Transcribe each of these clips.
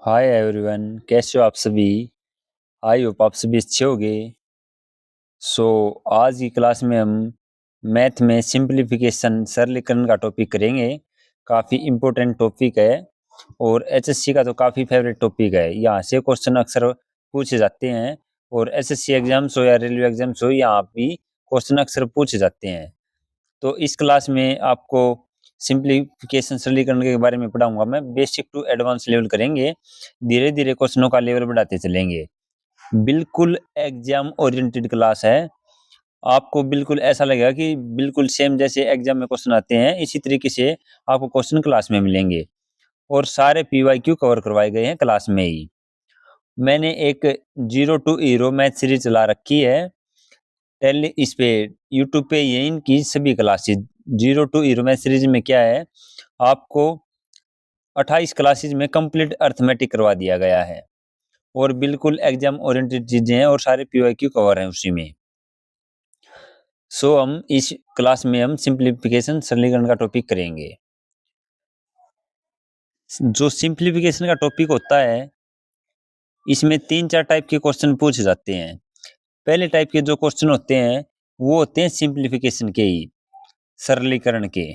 Hi everyone, कैसे हो आप सभी। आई होप आप सभी अच्छे होंगे। आज की क्लास में हम मैथ में सिंपलीफिकेशन सरलीकरण का टॉपिक करेंगे। काफ़ी इम्पोर्टेंट टॉपिक है और एचएससी का तो काफ़ी फेवरेट टॉपिक है। यहाँ से क्वेश्चन अक्सर पूछे जाते हैं और एसएससी एग्जाम्स हो या रेलवे एग्जाम्स हो, यहाँ भी क्वेश्चन अक्सर पूछे जाते हैं। तो इस क्लास में आपको सिंपलीफिकेशन सरलीकरण के बारे में पढ़ाऊंगा मैं। बेसिक टू एडवांस लेवल करेंगे, धीरे धीरे क्वेश्चनों का लेवल बढ़ाते चलेंगे। बिल्कुल एग्जाम ओरिएंटेड क्लास है। आपको बिल्कुल ऐसा लगेगा कि बिल्कुल सेम जैसे एग्जाम में क्वेश्चन आते हैं, इसी तरीके से आपको क्वेश्चन क्लास में मिलेंगे और सारे पीवाईक्यू कवर करवाए गए हैं क्लास में ही। मैंने एक zero to hero math series चला रखी है टेली इस पे यूट्यूब पे। ये इनकी सभी classes zero to hero math series में क्या है, आपको 28 क्लासेज में कंप्लीट अर्थमेटिक करवा दिया गया है और बिल्कुल एग्जाम ओरिएंटेड चीजें हैं और सारे पीवाईक्यू कवर हैं उसी में। हम इस क्लास में हम सिंपलीफिकेशन सरलीकरण का टॉपिक करेंगे। जो सिंपलीफिकेशन का टॉपिक होता है, इसमें 3-4 टाइप के क्वेश्चन पूछे जाते हैं। पहले टाइप के जो क्वेश्चन होते हैं वो होते हैं सिंपलीफिकेशन के ही, सरलीकरण के।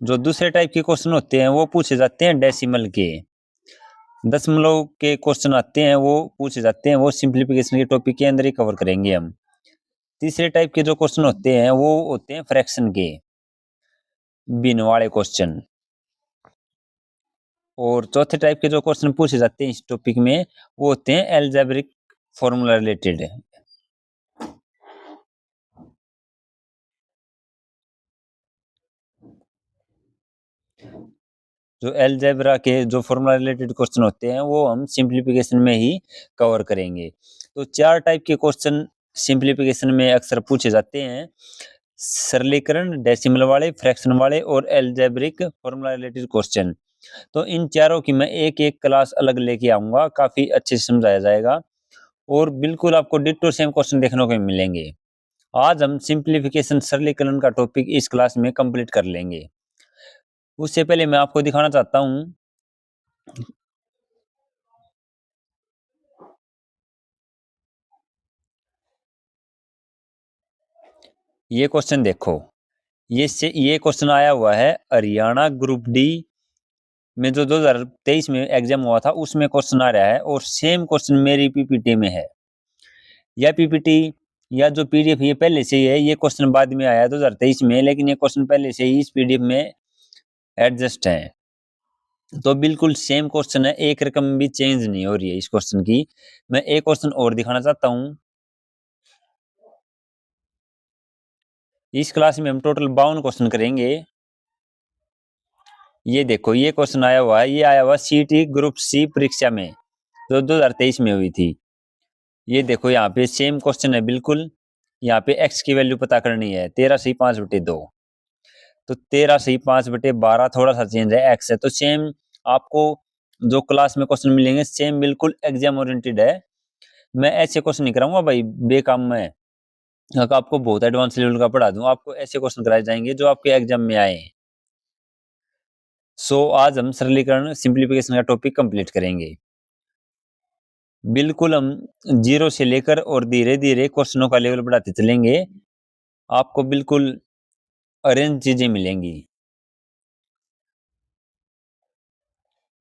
जो दूसरे टाइप के क्वेश्चन होते हैं वो पूछे जाते हैं डेसिमल के। दशमलव के क्वेश्चन आते हैं वो पूछे जाते हैं, वो सिंपलीफिकेशन के टॉपिक के अंदर ही कवर करेंगे हम। तीसरे टाइप के जो क्वेश्चन होते हैं वो होते हैं फ्रैक्शन के, भिन्न वाले क्वेश्चन। और चौथे टाइप के जो क्वेश्चन पूछे जाते हैं इस टॉपिक में वो होते हैं एल्जेब्रिक फॉर्मूला रिलेटेड। जो एलजेब्रा के जो फॉर्मूला रिलेटेड क्वेश्चन होते हैं वो हम सिंपलीफिकेशन में ही कवर करेंगे। तो 4 टाइप के क्वेश्चन सिंपलीफिकेशन में अक्सर पूछे जाते हैं: सरलीकरण, डेसिमल वाले, फ्रैक्शन वाले और एलजेब्रिक फॉर्मूला रिलेटेड क्वेश्चन। तो इन चारों की मैं एक एक क्लास अलग लेके आऊंगा, काफी अच्छे से समझाया जाएगा और बिल्कुल आपको डिट्टो सेम क्वेश्चन देखने को मिलेंगे। आज हम सिंपलीफिकेशन सरलीकरण का टॉपिक इस क्लास में कंप्लीट कर लेंगे। उससे पहले मैं आपको दिखाना चाहता हूं, ये क्वेश्चन देखो। ये क्वेश्चन आया हुआ है हरियाणा ग्रुप डी में, जो 2023 में एग्जाम हुआ था उसमें क्वेश्चन आ रहा है और सेम क्वेश्चन मेरी पीपीटी में है। यह पीपीटी या जो पीडीएफ ये पहले से ही है, ये क्वेश्चन बाद में आया है 2023 में, लेकिन ये क्वेश्चन पहले से ही इस पीडीएफ में एडजस्ट है। तो बिल्कुल सेम क्वेश्चन है, एक रकम भी चेंज नहीं हो रही है इस क्वेश्चन की। मैं एक क्वेश्चन और दिखाना चाहता हूँ। इस क्लास में हम टोटल 52 क्वेश्चन करेंगे। ये देखो, ये क्वेश्चन आया हुआ है, ये आया हुआ सीटी ग्रुप सी परीक्षा में जो 2023 में हुई थी। ये देखो यहाँ पे सेम क्वेश्चन है बिल्कुल। यहाँ पे x की वैल्यू पता करनी है, 13 सही 5/2। तो 13 सही 5/12 थोड़ा सा चेंज है, x है। तो सेम आपको जो क्लास में क्वेश्चन मिलेंगे सेम बिल्कुल एग्जाम ओरिएंटेड है। मैं ऐसे क्वेश्चन नहीं कराऊंगा भाई बेकाम में, अगर आपको बहुत एडवांस लेवल का पढ़ा दूं, आपको ऐसे क्वेश्चन कराए जाएंगे जो आपके एग्जाम में आए। आज हम सरलीकरण सिंपलीफिकेशन का टॉपिक कंप्लीट करेंगे। बिल्कुल हम जीरो से लेकर और धीरे धीरे क्वेश्चनों का लेवल बढ़ाते चलेंगे, आपको बिल्कुल अरेंज चीजें मिलेंगी।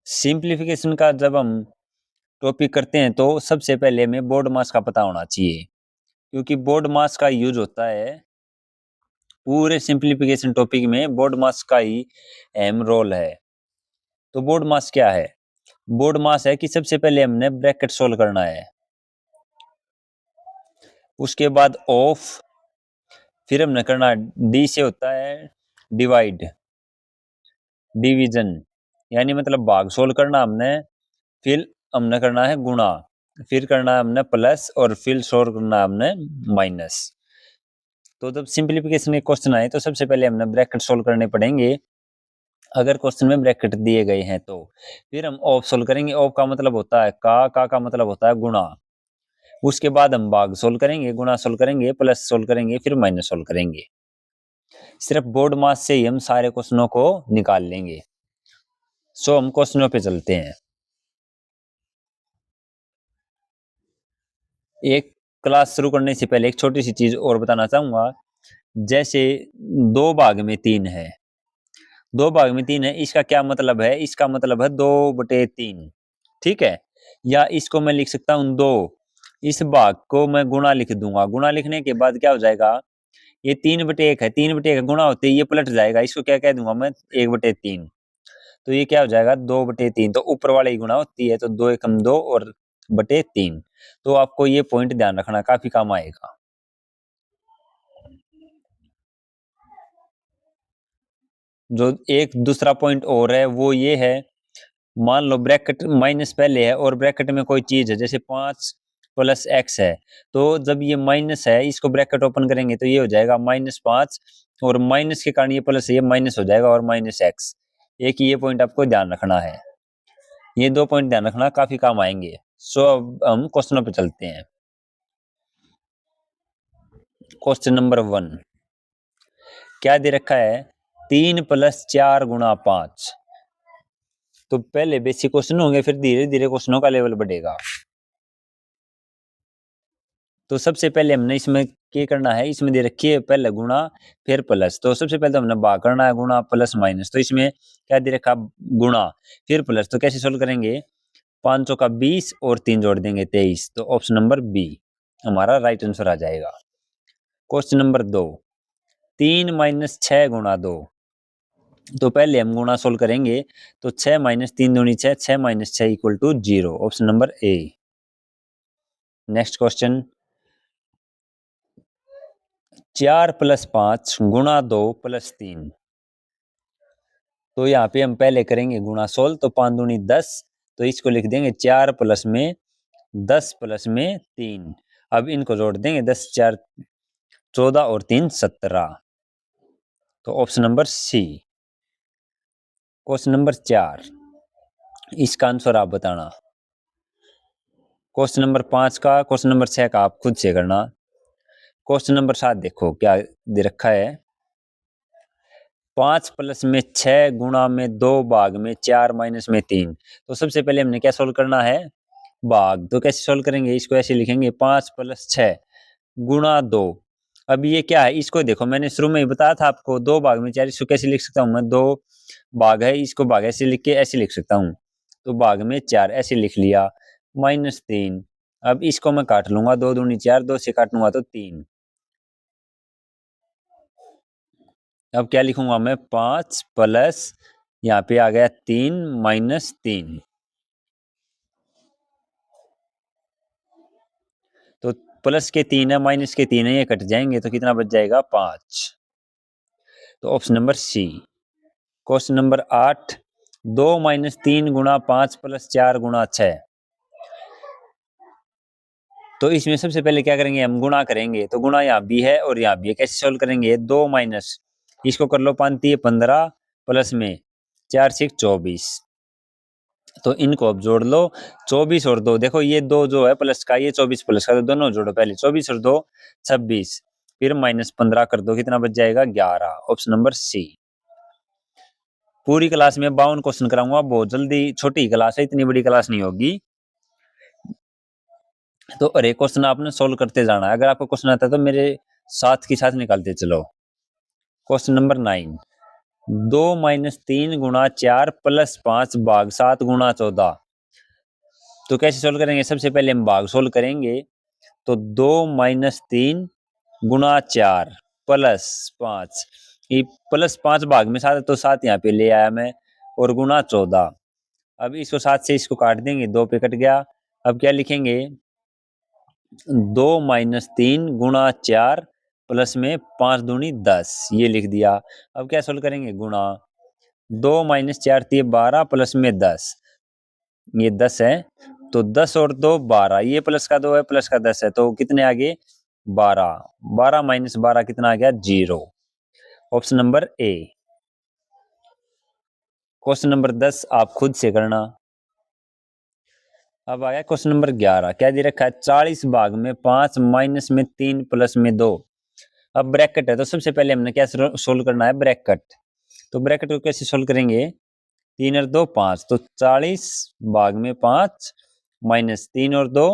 सिंपलीफिकेशन का जब हम टॉपिक करते हैं तो सबसे पहले हमें बोर्ड मास का पता होना चाहिए, क्योंकि बोर्ड मास का यूज होता है पूरे सिंपलीफिकेशन टॉपिक में। बोर्ड मास का ही अहम रोल है। तो बोर्ड मास क्या है? बोर्ड मास है कि सबसे पहले हमने ब्रैकेट सोल्व करना है, उसके बाद ऑफ, फिर हमने करना डी से होता है डिवाइड, डिवीजन, यानी मतलब भाग सोल्व करना हमने, फिर हमने करना है गुणा, फिर करना है हमने प्लस और फिर सोल्व करना है हमने माइनस। तो जब सिंपलीफिकेशन के क्वेश्चन आए तो सबसे पहले हमने ब्रैकेट सोल्व करने पड़ेंगे, अगर क्वेश्चन में ब्रैकेट दिए गए हैं तो। फिर हम ऑफ सोल्व करेंगे, ऑफ का मतलब होता है का मतलब होता है गुणा। उसके बाद हम भाग सोल्व करेंगे, गुणा सोल्व करेंगे, प्लस सोल्व करेंगे, फिर माइनस सोल्व करेंगे। सिर्फ बोर्ड मास से ही हम सारे क्वेश्चनों को निकाल लेंगे। सो हम क्वेश्चनों पे चलते हैं। एक क्लास शुरू करने से पहले एक छोटी सी चीज और बताना चाहूंगा। जैसे दो भाग में तीन है, दो भाग में तीन है, इसका क्या मतलब है? इसका मतलब है 2/3। ठीक है, या इसको मैं लिख सकता हूँ 2। इस भाग को मैं गुणा लिख दूंगा। गुणा लिखने के बाद क्या हो जाएगा? ये 3/1 है, 3/1 गुणा होते ही ये पलट जाएगा, इसको क्या कह दूंगा मैं? 1/3। तो ये क्या हो जाएगा? 2/3। तो ऊपर वाले ही गुणा होती है, तो 2 एकम 2 और बटे 3। तो आपको ये पॉइंट ध्यान रखना, काफी काम आएगा। जो एक दूसरा पॉइंट और है वो ये है, मान लो ब्रैकेट माइनस पहले है और ब्रैकेट में कोई चीज है, जैसे 5 + x है। तो जब ये माइनस है, इसको ब्रैकेट ओपन करेंगे तो ये हो जाएगा -5, और माइनस के कारण ये प्लस है, ये माइनस हो जाएगा और -x। एक ये पॉइंट आपको ध्यान रखना है। ये दो पॉइंट ध्यान रखना, काफी काम आएंगे। सो अब हम क्वेश्चनों पे चलते हैं। क्वेश्चन नंबर 1 क्या दे रखा है? 3 + 4 × 5। तो पहले बेसिक क्वेश्चन होंगे, फिर धीरे धीरे क्वेश्चनों का लेवल बढ़ेगा। तो सबसे पहले हमने इसमें क्या करना है? इसमें दे रखी है पहले गुणा फिर प्लस। तो सबसे पहले तो हमने भाग करना है, गुणा प्लस माइनस। तो इसमें क्या दे रखा? गुणा फिर प्लस। तो कैसे सोल्व करेंगे? 5 का 20 और 3 जोड़ देंगे 23। तो ऑप्शन नंबर बी हमारा राइट आंसर आ जाएगा। Question number 2 3 - 6 × 2। तो पहले हम गुणा सोल्व करेंगे। तो 6 - 3 दूनी 6, 6 - 6 = 0। Option number A. Next question 4 + 5 × 2 + 3। तो यहाँ पे हम पहले करेंगे गुणा सोल्व। तो 5 दूनी 10। तो इसको लिख देंगे 4 प्लस में 10 प्लस में 3। अब इनको जोड़ देंगे, 10 4 14 और 3 17। तो option number C. Question number 4 इसका आंसर आप बताना। क्वेश्चन नंबर 5 का, क्वेश्चन नंबर 6 का आप खुद से करना। क्वेश्चन नंबर 7 देखो क्या दे रखा है? 5 प्लस में 6 गुणा में 2 भाग में 4 माइनस में 3। तो सबसे पहले हमने क्या सोल्व करना है? भाग। तो कैसे सोल्व करेंगे? इसको ऐसे लिखेंगे 5 + 6 गुणा 2। अब ये क्या है? इसको देखो, मैंने शुरू में ही बताया था आपको 2 भाग में 4। इसको कैसे लिख सकता हूँ मैं? 2 भाग है, इसको भाग ऐसे लिख के ऐसे लिख सकता हूँ। तो भाग में 4 ऐसे लिख लिया, -3। अब इसको मैं काट लूंगा, 2 दूनी 4, 2 से काटूंगा तो 3। अब क्या लिखूंगा मैं? 5 प्लस यहाँ पे आ गया 3 -3। तो प्लस के 3 है, माइनस के 3 है, ये कट जाएंगे तो कितना बच जाएगा? 5। तो option number C. Question number 8 2 - 3 × 5 + 4 × 6। तो इसमें सबसे पहले क्या करेंगे? हम गुणा करेंगे। तो गुणा यहाँ भी है और यहाँ भी है। कैसे सोल्व करेंगे? 2 माइनस, इसको कर लो, 5 × 15 प्लस में 4 × 6 = 24। तो इनको अब जोड़ लो, 24 और 2। देखो ये 2 जो है प्लस का, ये 24 प्लस का, तो दोनों जोड़ो पहले। 24 और 2 26, फिर -15 कर दो, कितना बच जाएगा? 11। Option number C. पूरी क्लास में 52 क्वेश्चन कराऊंगा बहुत जल्दी। छोटी क्लास है, इतनी बड़ी क्लास नहीं होगी। तो हर एक क्वेश्चन आपने सोल्व करते जाना है। अगर आपको क्वेश्चन आता है तो मेरे साथ के साथ निकालते चलो। क्वेश्चन नंबर 9 2 - 3 × 4 + 5 भाग 7 × 14। तो कैसे सोल्व करेंगे? सबसे पहले हम भाग सोल्व करेंगे। तो 2 - 3 × 4 + 5, ये +5 भाग में 7 है, तो 7 यहाँ पे ले आया मैं, और गुणा 14। अब इसको 7 से इसको काट देंगे, 2 पे कट गया। अब क्या लिखेंगे? 2 - 3 × 4 प्लस में 5 दूनी 10, ये लिख दिया। अब क्या सोल्व करेंगे? गुणा 2 - 4 × 12 प्लस में 10, ये 10 है। तो 10 और 2 12, ये प्लस का 2 है, प्लस का 10 है, तो कितने आगे? 12। 12 - 12 कितना आ गया? 0। Option number A. Question number 10 आप खुद से करना। अब आ गया क्वेश्चन नंबर 11। क्या दे रखा है? 40 भाग में 5 माइनस में 3 प्लस में 2। अब ब्रैकेट है, तो सबसे पहले हमने क्या सोल्व करना है? ब्रैकेट। तो ब्रैकेट को कैसे सोल्व करेंगे? 3 और 2 5, तो 40 भाग में 5 माइनस 3 और 2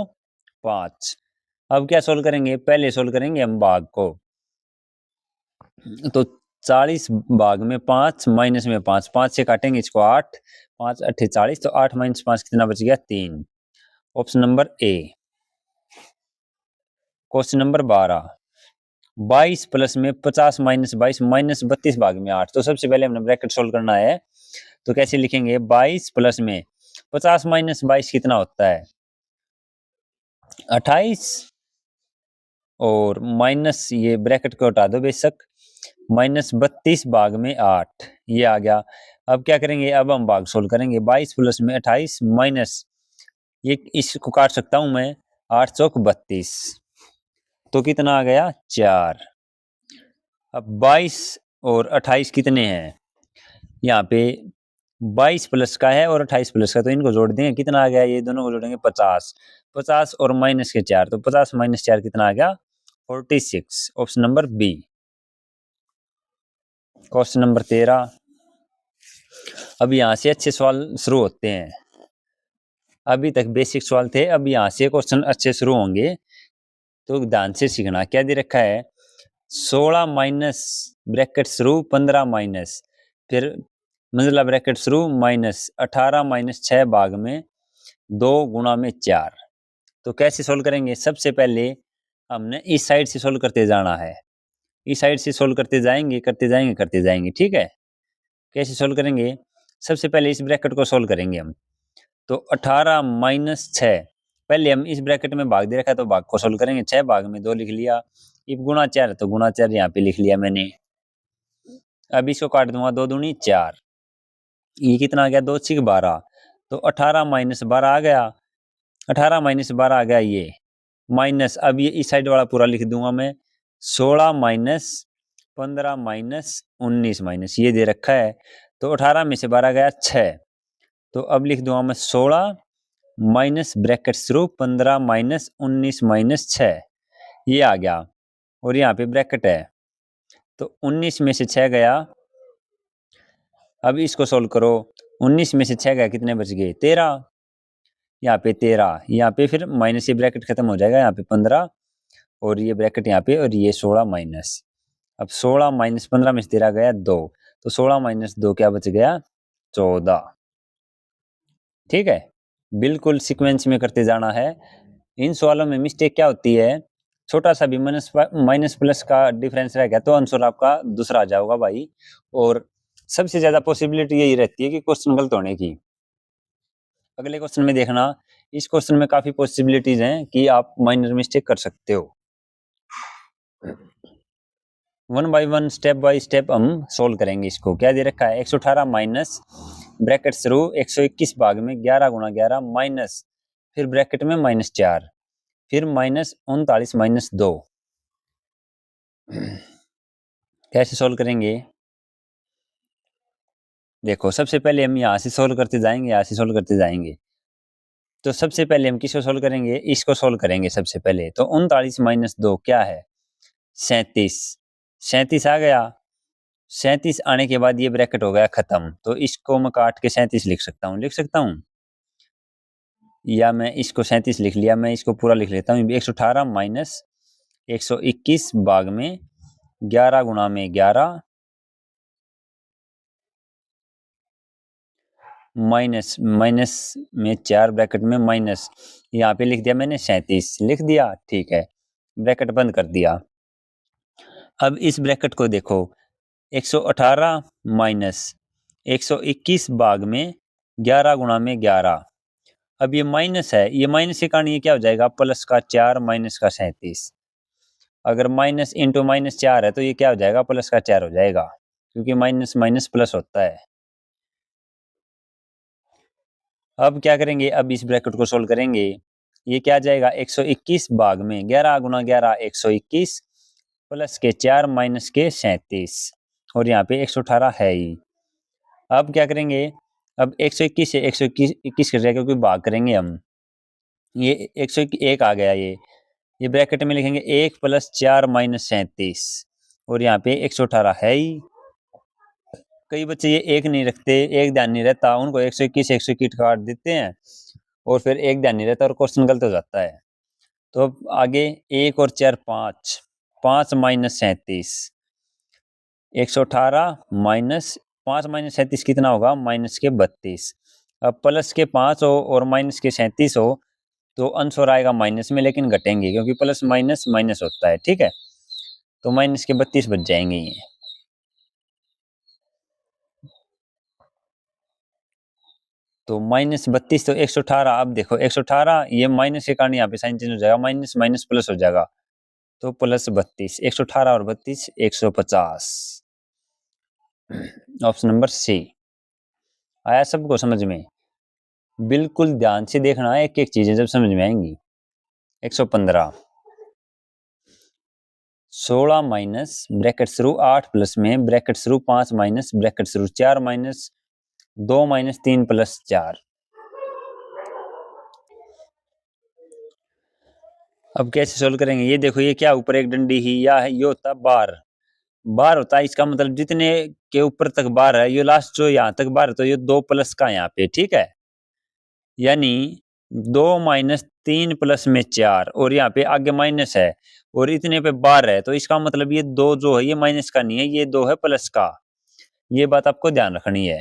5। अब क्या सोल्व करेंगे, पहले सोल्व करेंगे हम भाग को, तो 40 भाग में 5 माइनस में 5, 5 से काटेंगे इसको 8, 5 अट्ठे 40, तो 8 माइनस 5 कितना बच गया 3। Option number A. Question number 12, 22 plus में 50 माइनस 22 माइनस 32 भाग में 8। तो सबसे पहले हमने ब्रैकेट सोल्व करना है, तो कैसे लिखेंगे, 22 प्लस में 50 माइनस 22 कितना होता है 28, और माइनस ये ब्रैकेट को हटा दो बेशक, माइनस 32 भाग में 8 ये आ गया। अब क्या करेंगे, अब हम भाग सोल्व करेंगे, 22 प्लस में 28 माइनस ये, इसको काट सकता हूं मैं, 8 चौक 32, तो कितना आ गया 4। अब 22 और 28 कितने हैं, यहाँ पे 22 प्लस का है और 28 प्लस का, तो इनको जोड़ देंगे, कितना आ गया, ये दोनों को जोड़ेंगे 50, 50 और माइनस के 4, तो 50 माइनस 4 कितना आ गया 46। Option number B. Question number 13, अब यहाँ से अच्छे सवाल शुरू होते हैं, अभी तक बेसिक सवाल थे, अब यहाँ से क्वेश्चन अच्छे शुरू होंगे, तो ध्यान से सीखना। क्या दे रखा है, 16 माइनस ब्रैकेट शुरू 15 माइनस, फिर मंजिला ब्रैकेट शुरू माइनस 18 माइनस 6 भाग में 2 गुणा में 4। तो कैसे सोल्व करेंगे, सबसे पहले हमने इस साइड से सोल्व करते जाना है, इस साइड से सोल्व करते जाएंगे करते जाएंगे करते जाएंगे, ठीक है। कैसे सोल्व करेंगे, सबसे पहले इस ब्रैकेट को सोल्व करेंगे हम, तो 18 माइनस 6, पहले हम इस ब्रैकेट में भाग दे रखा है तो भाग को सोल्व करेंगे, 6 भाग में 2 लिख लिया, अब गुणा 4 तो गुणा 4 यहाँ पे लिख लिया मैंने। अब इसको काट दूंगा, 2 दूनी 4, ये कितना आ गया 2 6 12, तो 18 माइनस 12 आ गया, 18 माइनस 12 आ गया ये, माइनस अब ये इस साइड वाला पूरा लिख दूंगा मैं, 16 माइनस 15 माइनस 19 माइनस ये दे रखा है, तो 18 में से 12 गया 6, तो अब लिख दूंगा मैं 16 माइनस ब्रैकेट शुरू 15 माइनस 19 माइनस 6 ये आ गया, और यहाँ पे ब्रैकेट है, तो 19 में से 6 गया, अब इसको सोल्व करो, 19 में से 6 गया कितने बच गए 13, यहाँ पे 13, यहाँ पे फिर माइनस ये ब्रैकेट खत्म हो जाएगा, यहाँ पे 15 और ये ब्रैकेट यहाँ पे, और ये 16 माइनस, अब 16 माइनस 15 में से 13 गया 2, तो 16 माइनस 2 क्या बच गया 14। ठीक है, बिल्कुल सीक्वेंस में करते जाना है। इन सवालों में मिस्टेक क्या होती है, छोटा सा भी माइनस प्लस का डिफरेंस रह गया तो आंसर आपका दूसरा आ जाएगा भाई, और सबसे ज्यादा पॉसिबिलिटी यही रहती है कि क्वेश्चन गलत होने की। अगले क्वेश्चन में देखना, इस क्वेश्चन में काफी पॉसिबिलिटीज हैं कि आप माइनर मिस्टेक कर सकते हो। 1 बाय 1 स्टेप बाय स्टेप हम सोल्व करेंगे इसको। क्या दे रखा है, 118 माइनस ब्रैकेट शुरू 121 भाग में 11 गुणा 11 माइनस, फिर ब्रैकेट में माइनस 4, फिर माइनस 39 माइनस 2। कैसे सोल्व करेंगे, देखो सबसे पहले हम यहाँ से सोल्व करते जाएंगे, यहाँ से सोल्व करते जाएंगे, तो सबसे पहले हम किसको सोल्व करेंगे, इसको सोल्व करेंगे सबसे पहले, तो 39 माइनस 2 क्या है 37, 37 आ गया, 37 आने के बाद ये ब्रैकेट हो गया खत्म, तो इसको मैं काट के 37 लिख सकता हूँ, लिख सकता हूँ, या मैं इसको 37 लिख लिया, मैं इसको पूरा लिख लेता हूँ, 118 माइनस 121 भाग में 11 गुणा में 11 माइनस माइनस में 4 ब्रैकेट में माइनस, यहाँ पे लिख दिया मैंने 37 लिख दिया, ठीक है, ब्रैकेट बंद कर दिया। अब इस ब्रैकेट को देखो, 118 माइनस 121 भाग में 11 गुणा में 11, अब ये माइनस है, ये माइनस के कारण ये क्या हो जाएगा प्लस का 4 माइनस का 37, अगर माइनस इंटू माइनस 4 है तो ये क्या हो जाएगा प्लस का 4 हो जाएगा, क्योंकि माइनस माइनस प्लस होता है। अब क्या करेंगे, अब इस ब्रैकेट को सोल्व करेंगे, ये क्या आ जाएगा 121 भाग में 11 गुणा 11 121 प्लस के 4 माइनस के 37, और यहाँ पे 118 है ही। अब क्या करेंगे, अब 121 से 121 कर जाएगा क्योंकि भाग करेंगे हम, ये 101 आ गया, ये ब्रैकेट में लिखेंगे 1 प्लस 4 माइनस 37, और यहाँ पे 118 है ही, कई बच्चे ये एक नहीं रखते, एक ध्यान नहीं रहता, उनको 121 121 काट देते हैं और फिर एक ध्यान नहीं रहता और क्वेश्चन गलत हो जाता है। तो अब आगे 1 और 4 5, 5 माइनस 37, 118 माइनस 5 माइनस 37 कितना होगा, माइनस के 32। अब प्लस के 5 हो और माइनस के 37 हो तो आंसर आएगा माइनस में, लेकिन घटेंगे क्योंकि प्लस माइनस माइनस होता है, ठीक है। तो माइनस के 32 बच जाएंगे ये। तो माइनस 32 तो 118, अब देखो 118 ये माइनस के कारण यहाँ पे साइन चेंज हो जाएगा, माइनस माइनस प्लस हो जाएगा, तो प्लस 32, 118 और 32 150। Option number C. आया सबको समझ में? बिल्कुल ध्यान से देखना है, एक एक चीजें जब समझ में आएंगी। 115, 16 माइनस ब्रैकेट शुरू 8 प्लस में ब्रैकेट शुरू 5 माइनस ब्रैकेट शुरू 4 माइनस 2 माइनस 3 प्लस 4। अब कैसे सोल्व करेंगे, ये देखो ये क्या ऊपर एक डंडी ही या है, ये होता बार, बार होता है, इसका मतलब जितने के ऊपर तक बार है, ये लास्ट जो यहाँ तक बार है तो ये 2 प्लस का यहाँ पे, ठीक है। यानी 2 माइनस 3 प्लस में 4 और यहाँ पे आगे माइनस है और इतने पे बार है, तो इसका मतलब ये 2 जो है ये माइनस का नहीं है, ये 2 है प्लस का। ये बात आपको ध्यान रखनी है।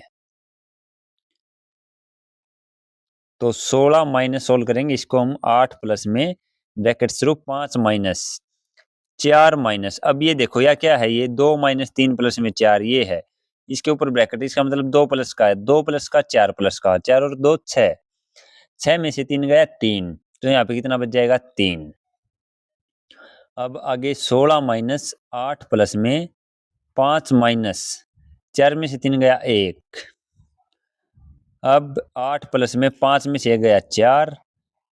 तो 16 माइनस सोल्व करेंगे इसको हम 8 प्लस में ब्रैकेट शुरू 5 माइनस 4 माइनस, अब ये देखो या क्या है, ये 2 माइनस 3 प्लस में 4 ये है, इसके ऊपर ब्रैकेट, इसका मतलब 2 प्लस का है, 2 प्लस का 4 प्लस का, 4 और 2 6, 6 में से 3 गया 3, तो यहाँ पे कितना बच जाएगा 3। अब आगे 16 माइनस 8 प्लस में 5 माइनस 4 में से 3 गया 1, अब 8 प्लस में 5 में से गया 4,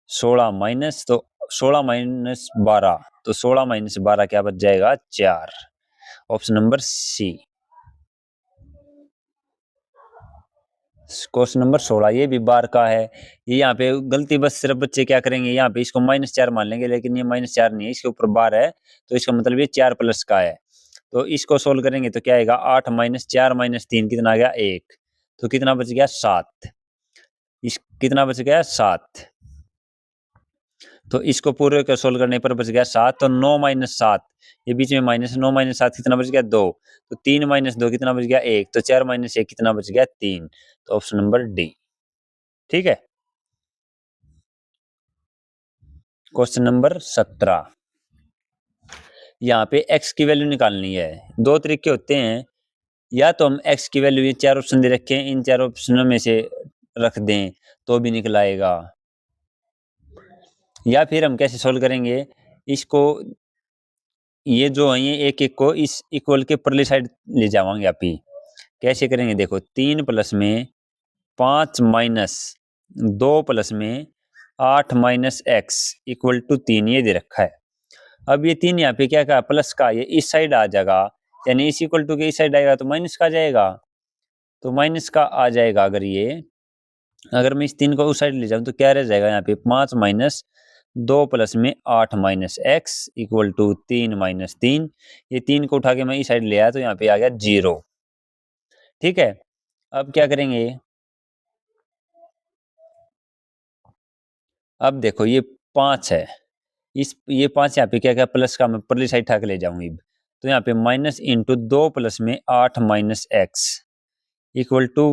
16 माइनस, तो 16 माइनस 12, तो 16 माइनस 12 क्या बच जाएगा 4। Option number C. Question number 16 ये भी बार का है। ये यहाँ पे गलती बस सिर्फ बच्चे क्या करेंगे, यहाँ पे इसको -4 मान लेंगे, लेकिन ये -4 नहीं है, इसके ऊपर बार है, तो इसका मतलब ये 4 प्लस का है। तो इसको सोल्व करेंगे तो क्या आएगा, 8 माइनस 4 माइनस 3 कितना आ गया 1, तो कितना बच गया 7, इस कितना बच गया 7, तो इसको पूरे को सोल्व करने पर बच गया 7, तो 9 माइनस 7, ये बीच में माइनस, 9 माइनस 7 कितना बच गया 2, तो 3 माइनस 2 कितना बच गया 1, तो 4 माइनस 1 कितना बच गया 3, तो ऑप्शन नंबर डी, ठीक है। क्वेश्चन नंबर 17, यहाँ पे x की वैल्यू निकालनी है। दो तरीके होते हैं, या तो हम x की वैल्यू, ये 4 ऑप्शन दे रखे हैं, इन 4 ऑप्शनों में से रख दें तो भी निकल आएगा, या फिर हम कैसे सोल्व करेंगे इसको, ये जो है ये एक एक को इस इक्वल के परली साइड ले जावांगे आप ही। कैसे करेंगे देखो, 3 प्लस में 5 माइनस 2 प्लस में 8 माइनस एक्स इक्वल टू 3 ये दे रखा है। अब ये 3 यहाँ पे क्या कहा प्लस का, ये इस साइड आ जाएगा, यानी इस इक्वल टू के इस साइड आएगा तो माइनस का आ जाएगा, तो माइनस का आ जाएगा। अगर मैं इस 3 को उस साइड ले जाऊं तो क्या रह जाएगा, यहाँ पे 5 माइनस 2 प्लस में 8 minus x equal to 3 minus 3, ये 3 को उठा के मैं इस साइड ले आया तो यहाँ पे आ गया 0, ठीक है। अब क्या करेंगे, अब देखो ये 5 है, इस ये 5 यहाँ पे क्या क्या प्लस का मैं परली साइड उठा के ले जाऊंगी, तो यहाँ पे माइनस इंटू 2 प्लस में 8 माइनस एक्स इक्वल टू,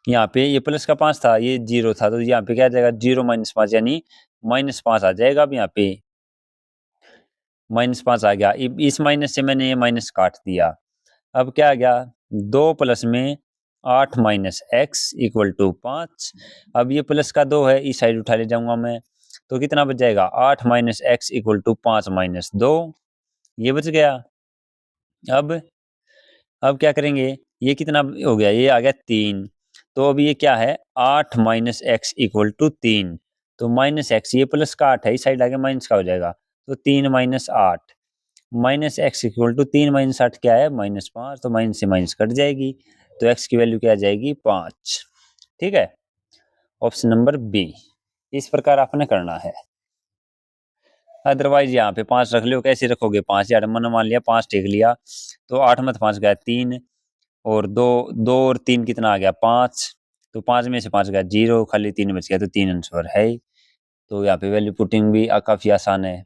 यहाँ पे ये प्लस का 5 था, ये 0 था, तो यहाँ पे क्या आ जाएगा 0 माइनस 5, यानी -5 आ जाएगा। अब यहाँ पे -5 आ गया, इस माइनस से मैंने ये माइनस काट दिया। अब क्या आ गया, 2 प्लस में 8 माइनस एक्स इक्वल टू 5, अब ये प्लस का 2 है, इस साइड उठा ले जाऊंगा मैं, तो कितना बच जाएगा 8 minus x equal to 5 minus 2, ये बच गया। अब क्या करेंगे, ये कितना हो गया, ये आ गया 3, तो अब ये क्या है 8 माइनस एक्स इक्वल टू 3, तो माइनस एक्स, ये प्लस का 8 है, इस साइड आगे माइनस का हो जाएगा, तो 3 minus 8 minus x equal to 3 minus 8 क्या है -5, तो माइनस से माइनस कट जाएगी, तो एक्स की वैल्यू क्या आ जाएगी 5, ठीक है। ऑप्शन नंबर बी, इस प्रकार आपने करना है। अदरवाइज यहाँ पे 5 रख लो, कैसे रखोगे 5, यार मन मान लिया 5 टेक लिया, तो 8 में 5 गया 3, और दो, 2 और 3 कितना आ गया 5, तो 5 में से 5 गया 0, खाली 3 बच गया, तो 3 आंसर है ही। तो यहाँ पे वैल्यू पुटिंग भी काफी आसान है।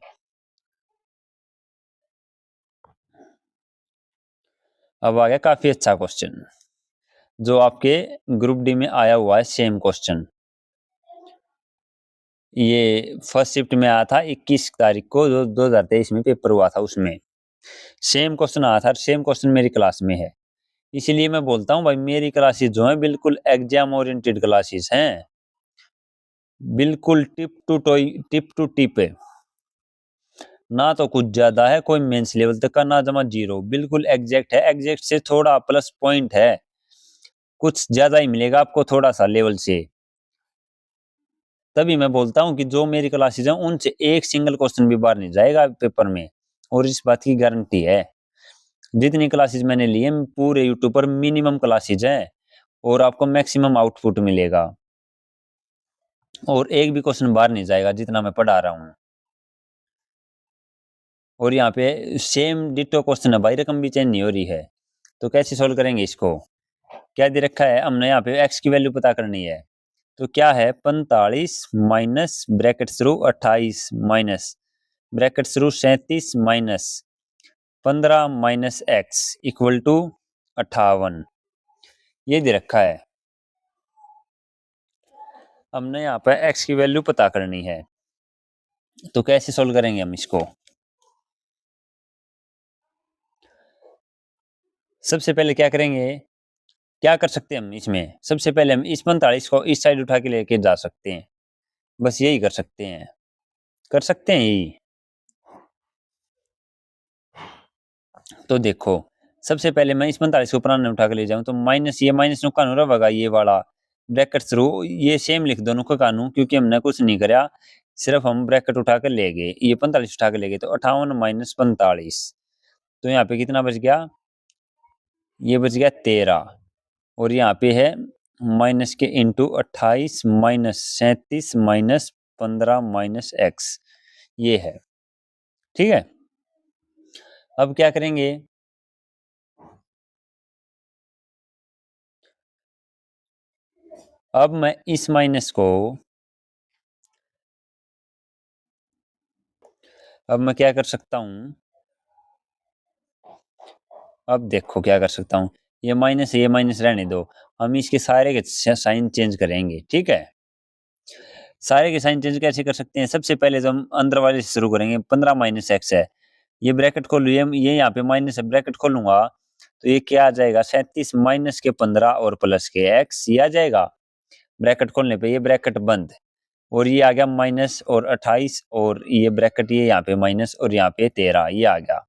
अब आ गया काफी अच्छा क्वेश्चन, जो आपके ग्रुप डी में आया हुआ है, सेम क्वेश्चन। ये फर्स्ट शिफ्ट में आया था 21 तारीख को, जो 2023 में पेपर हुआ था, उसमें सेम क्वेश्चन आया था, सेम क्वेश्चन मेरी क्लास में है। इसीलिए मैं बोलता हूँ भाई, मेरी क्लासेस जो है बिल्कुल एग्जाम ओरिएंटेड क्लासेस हैं, बिल्कुल टिप टू टिप है। ना तो कुछ ज्यादा है कोई मेंस लेवल तक का, ना जमा जीरो, बिल्कुल एग्जैक्ट है। एग्जैक्ट से थोड़ा प्लस पॉइंट है, कुछ ज्यादा ही मिलेगा आपको थोड़ा सा लेवल से। तभी मैं बोलता हूँ कि जो मेरी क्लासेज हैं उनसे एक सिंगल क्वेश्चन भी बाहर नहीं जाएगा पेपर में, और इस बात की गारंटी है। जितनी क्लासेज मैंने ली है पूरे यूट्यूब पर, मिनिमम क्लासेज हैं, और आपको मैक्सिमम आउटपुट मिलेगा, और एक भी क्वेश्चन बाहर नहीं जाएगा जितना मैं पढ़ा रहा हूँ। और यहाँ पे सेम डिटो क्वेश्चन है भाई, रकम भी चेंज नहीं हो रही है। तो कैसे सोल्व करेंगे इसको? क्या दे रखा है हमने, यहाँ पे एक्स की वैल्यू पता करनी है। तो क्या है, 45 माइनस ब्रैकेट शुरू 28 माइनस ब्रैकेट शुरू 37 minus 15 minus x equal to 58, ये दे रखा है। हमने यहाँ पे एक्स की वैल्यू पता करनी है, तो कैसे सोल्व करेंगे हम इसको? सबसे पहले क्या करेंगे, क्या कर सकते हैं हम इसमें? सबसे पहले हम इस 45 को इस साइड उठा के लेके जा सकते हैं, बस यही कर सकते हैं, कर सकते हैं यही। तो देखो, सबसे पहले मैं इस 45 को पुराना उठा के ले जाऊं, तो माइनस, ये माइनस नुकसान हो रहा होगा, ये वाला ब्रैकेट थ्रू, ये सेम लिख दो नुका कानू, क्योंकि हमने कुछ नहीं करा, सिर्फ हम ब्रैकेट उठा कर ले गए, ये 45 उठा के ले गए, तो 58 माइनस 45, तो यहाँ पे कितना बच गया, ये बच गया 13, और यहाँ पे है माइनस के into 28 minus 37 minus 15 minus x, ये है। ठीक है, अब क्या करेंगे, अब मैं इस माइनस को, अब मैं क्या कर सकता हूं, अब देखो क्या कर सकता हूं, ये माइनस रहने दो, हम इसके सारे के साइन चेंज करेंगे। ठीक है, सारे के साइन चेंज कैसे कर सकते हैं? सबसे पहले तो हम अंदर वाले से शुरू करेंगे, 15 माइनस एक्स है, ये ब्रैकेट खोल, ये यहाँ पे माइनस है, ब्रैकेट खोलूंगा तो ये क्या आ जाएगा, 37 माइनस के 15 और प्लस के एक्स, ये आ जाएगा। ब्रैकेट खोलने पे ये ब्रैकेट बंद, और ये आ गया माइनस और 28, और ये ब्रैकेट, ये यहाँ पे माइनस और यहाँ पे 13, ये आ गया।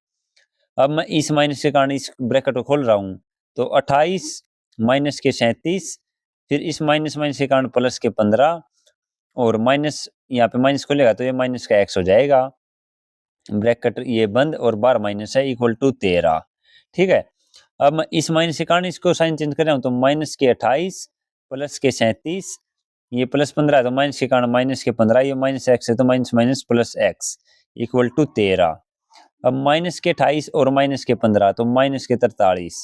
अब मैं इस माइनस के कारण इस ब्रैकेट को खोल रहा हूँ, तो 28 माइनस के 37, फिर इस माइनस माइनस के कारण प्लस के 15, और माइनस यहाँ पे माइनस खोलेगा तो ये माइनस का एक्स हो जाएगा, ब्रैकेट ये बंद, और बार माइनस है इक्वल टू 13। ठीक है, अब मैं इस माइनस के कारण इसको साइन चेंज कर रहा हूँ, तो माइनस के 28 प्लस के 37, ये प्लस 15 है तो माइनस के कारण माइनस के 15, ये माइनस एक्स है तो minus minus plus x equal to 13। अब माइनस के 28 और माइनस के 15, तो माइनस के 43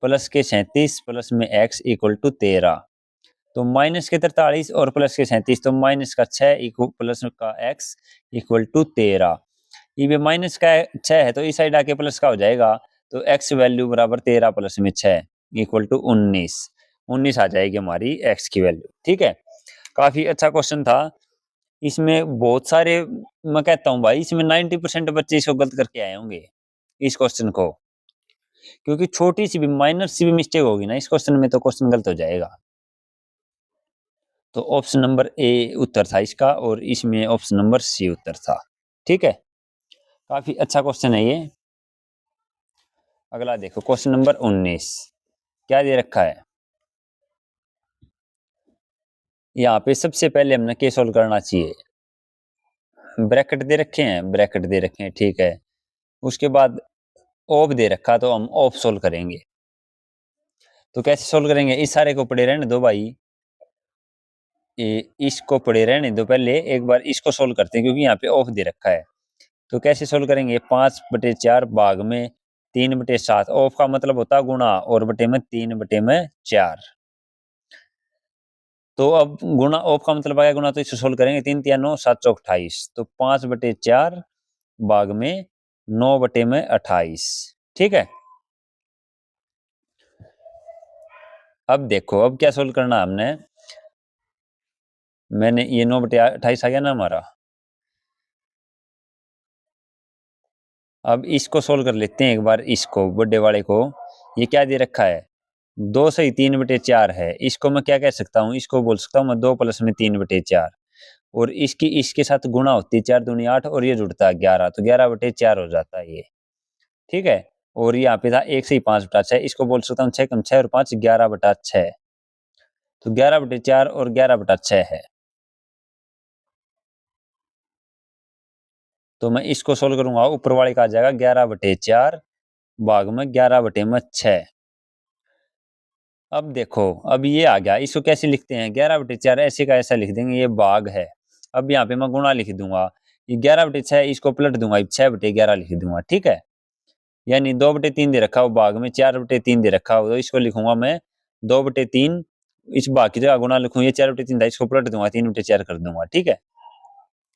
प्लस के 37 प्लस में एक्स इक्वल टू 13, तो माइनस के 43 और प्लस के 37, तो माइनस का 6 इक्वल प्लस का एक्स इक्वल टू 13। ये माइनस का 6 है तो इस साइड आके प्लस का हो जाएगा, तो एक्स वैल्यू बराबर 13 प्लस में 6 इक्वल टू 19, 19 आ जाएगी हमारी एक्स की वैल्यू। ठीक है, काफी अच्छा क्वेश्चन था। इसमें बहुत सारे, मैं कहता हूँ भाई, इसमें 90% बच्चे इसको गलत करके आए होंगे, इस क्वेश्चन को, क्योंकि छोटी सी भी, माइनर सी भी मिस्टेक होगी ना इस क्वेश्चन में, तो क्वेश्चन गलत हो जाएगा। तो ऑप्शन नंबर ए उत्तर था इसका, और इसमें ऑप्शन नंबर सी उत्तर था। ठीक है, काफी अच्छा क्वेश्चन है ये। अगला देखो, क्वेश्चन नंबर 19, क्या दे रखा है यहाँ पे? सबसे पहले हमने क्या सोल्व करना चाहिए, ब्रैकेट दे रखे हैं, ब्रैकेट दे रखे हैं, ठीक है। उसके बाद ऑफ दे रखा, तो हम ऑफ सोल्व करेंगे। तो कैसे सोल्व करेंगे, इस सारे को पड़े रहने दो भाई, इसको पड़े रहने दो, पहले एक बार इसको सोल्व करते हैं, क्योंकि यहाँ पे ऑफ दे रखा है। तो कैसे सोल्व करेंगे, 5/4 भाग में 3/7। ऑफ का मतलब होता है गुणा, और बटे में 3/4। तो अब गुणा, ऑफ का मतलब आया गुणा, तो इसे सोल्व करेंगे। 3 3 9 7 चौक 28, तो 5/4 भाग में 9/28। ठीक है। अब देखो, अब क्या सोल्व करना हमने, मैंने ये 9/28 आ गया ना हमारा। अब इसको सोल्व कर लेते हैं एक बार, इसको बड़े वाले को। ये क्या दे रखा है, 2 सही 3/4 है। इसको मैं क्या कह सकता हूँ, इसको बोल सकता हूँ मैं 2 प्लस में 3/4, और इसकी इसके साथ गुणा होती है, 4 दूनी 8, और ये जुड़ता है 11, तो 11/4 हो जाता है ये। ठीक है। और यहाँ पे था 1 सही 5/6, इसको बोल सकता हूँ 6 कम 6 और 5 11/6, तो 11/4 और 11/6 है। तो मैं इसको सोल्व करूंगा, ऊपर वाले का आ जाएगा 11/4 भाग में 11/6। अब देखो, अब ये आ गया, इसको कैसे लिखते हैं, 11/4 ऐसे का ऐसा लिख देंगे, ये भाग है। अब यहाँ पे मैं गुणा लिख दूंगा, ये 11/6, इसको पलट दूंगा, 6/11 लिख दूंगा। ठीक है। यानी 2/3 दे रखा हो भाग में, 4/3 दे रखा हो, तो इसको लिखूंगा मैं 2/3। इस भाग की जगह गुणा लिखूं, ये 4/3 था, इसको पलट दूंगा, 3/4 कर दूंगा। ठीक है।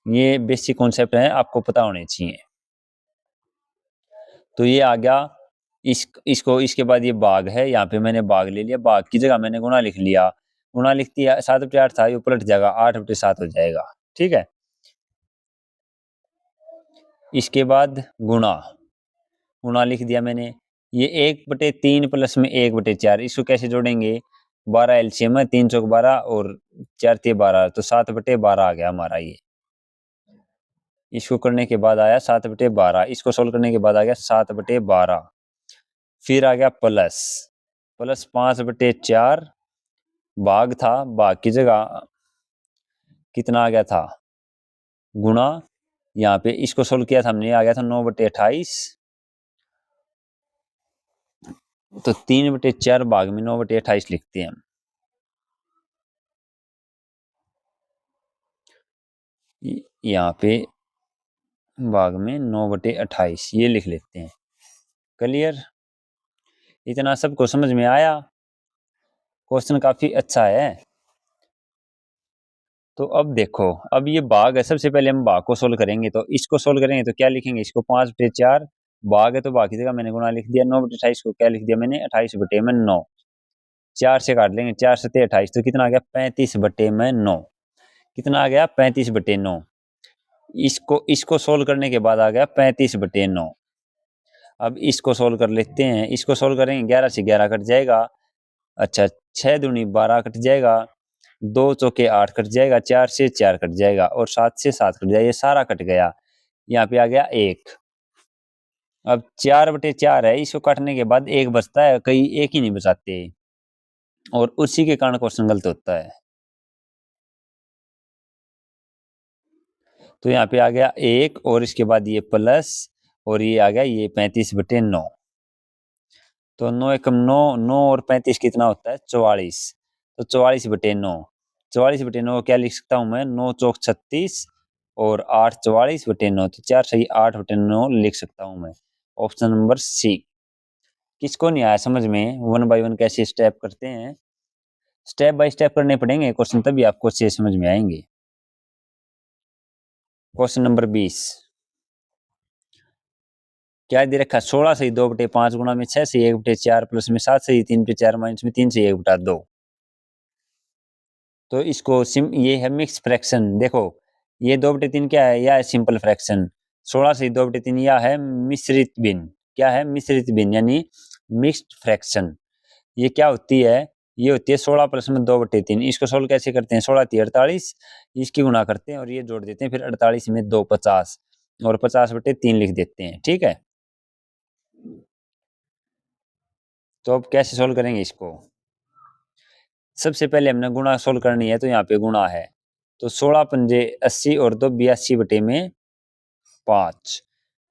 ये बेसिक कॉन्सेप्ट है, आपको पता होने चाहिए। तो ये आ गया, इसको इसके बाद ये भाग है, यहाँ पे मैंने भाग ले लिया, भाग की जगह मैंने गुणा लिख लिया। गुणा लिख दिया, 7/8 था, ये पलट जाएगा, 8/7 हो जाएगा। ठीक है। इसके बाद गुणा, गुणा लिख दिया मैंने। ये 1/3 प्लस में 1/4, इसको कैसे जोड़ेंगे, 12 एलसीएम है, 3 चौक 12 और 4 तिय 12, तो 7/12 आ गया हमारा ये। इसको करने के बाद आया 7/12, इसको सोल्व करने के बाद आ गया 7/12। फिर आ गया प्लस, प्लस 5/4 भाग था, भाग की जगह कितना आ गया था, गुणा। यहाँ पे इसको सोल्व किया था हमने, आ गया था 9/28, तो 3/4 भाग में 9/28 लिखते हैं हम। यहाँ पे भाग में 9/28 ये लिख लेते हैं। क्लियर, इतना सबको समझ में आया। क्वेश्चन काफी अच्छा है। तो अब देखो, अब ये भाग है, सबसे पहले हम भाग को सोल्व करेंगे, तो इसको सोल्व करेंगे तो क्या लिखेंगे, इसको 5/4 भाग है, तो भाग की जगह मैंने गुणा लिख दिया, 9/28 को क्या लिख दिया मैंने, 28/9। 4 से काट लेंगे, 4 7 28, तो कितना आ गया, 35/9। कितना आ गया, 35/9। इसको इसको सोल्व करने के बाद आ गया 35/9। अब इसको सोल्व कर लेते हैं, इसको सोल्व करेंगे, 11 से 11 कट जाएगा। अच्छा, 6 दूनी 12 कट जाएगा, 2 चौके 8 कट जाएगा, 4 से 4 कट जाएगा, और 7 से 7 कट जाएगा, ये सारा कट गया। यहाँ पे आ गया 1। अब 4/4 है, इसको काटने के बाद 1 बचता है, कई एक ही नहीं बचाते, और उसी के कारण क्वेश्चन गलत होता है। तो यहाँ पे आ गया 1, और इसके बाद ये प्लस, और ये आ गया ये 35/9। तो 9 एकम 9, 9 और 35 कितना होता है, 44। तो 44/9, 44/9 क्या लिख सकता हूँ मैं, 9 चौक 36 और 8 44/9, तो 4 सही 8/9 लिख सकता हूँ मैं। Option number C. किसको नहीं आया समझ में, वन बाय वन कैसे स्टेप करते हैं, स्टेप बाय स्टेप करने पड़ेंगे क्वेश्चन, तभी आपको अच्छे समझ में आएंगे। क्वेश्चन नंबर 20, क्या दे रखा, 16 सही 2/5 गुणा में 6 सही 1/4 प्लस में 7 सही 3/4 माइनस में 3 सही 1/2। तो इसको ये है मिक्स फ्रैक्शन। देखो, ये 2/3 क्या है, यह है सिंपल फ्रैक्शन। 16 से 2/3 यह है मिश्रित भिन्न। क्या है, मिश्रित भिन्न, यानी मिक्स्ड फ्रैक्शन। ये क्या होती है, ये होती है 16 प्लस में 2/3। इसको सोल्व कैसे करते हैं, 16 3 48, इसकी गुणा करते हैं और ये जोड़ देते हैं, फिर 48 में 2 50, और 50/3 लिख देते हैं। ठीक है। तो अब कैसे सोल्व करेंगे इसको, सबसे पहले हमने गुणा सोल्व करनी है, तो यहाँ पे गुणा है, तो 16 पंजे 80 और 2 82 में 5,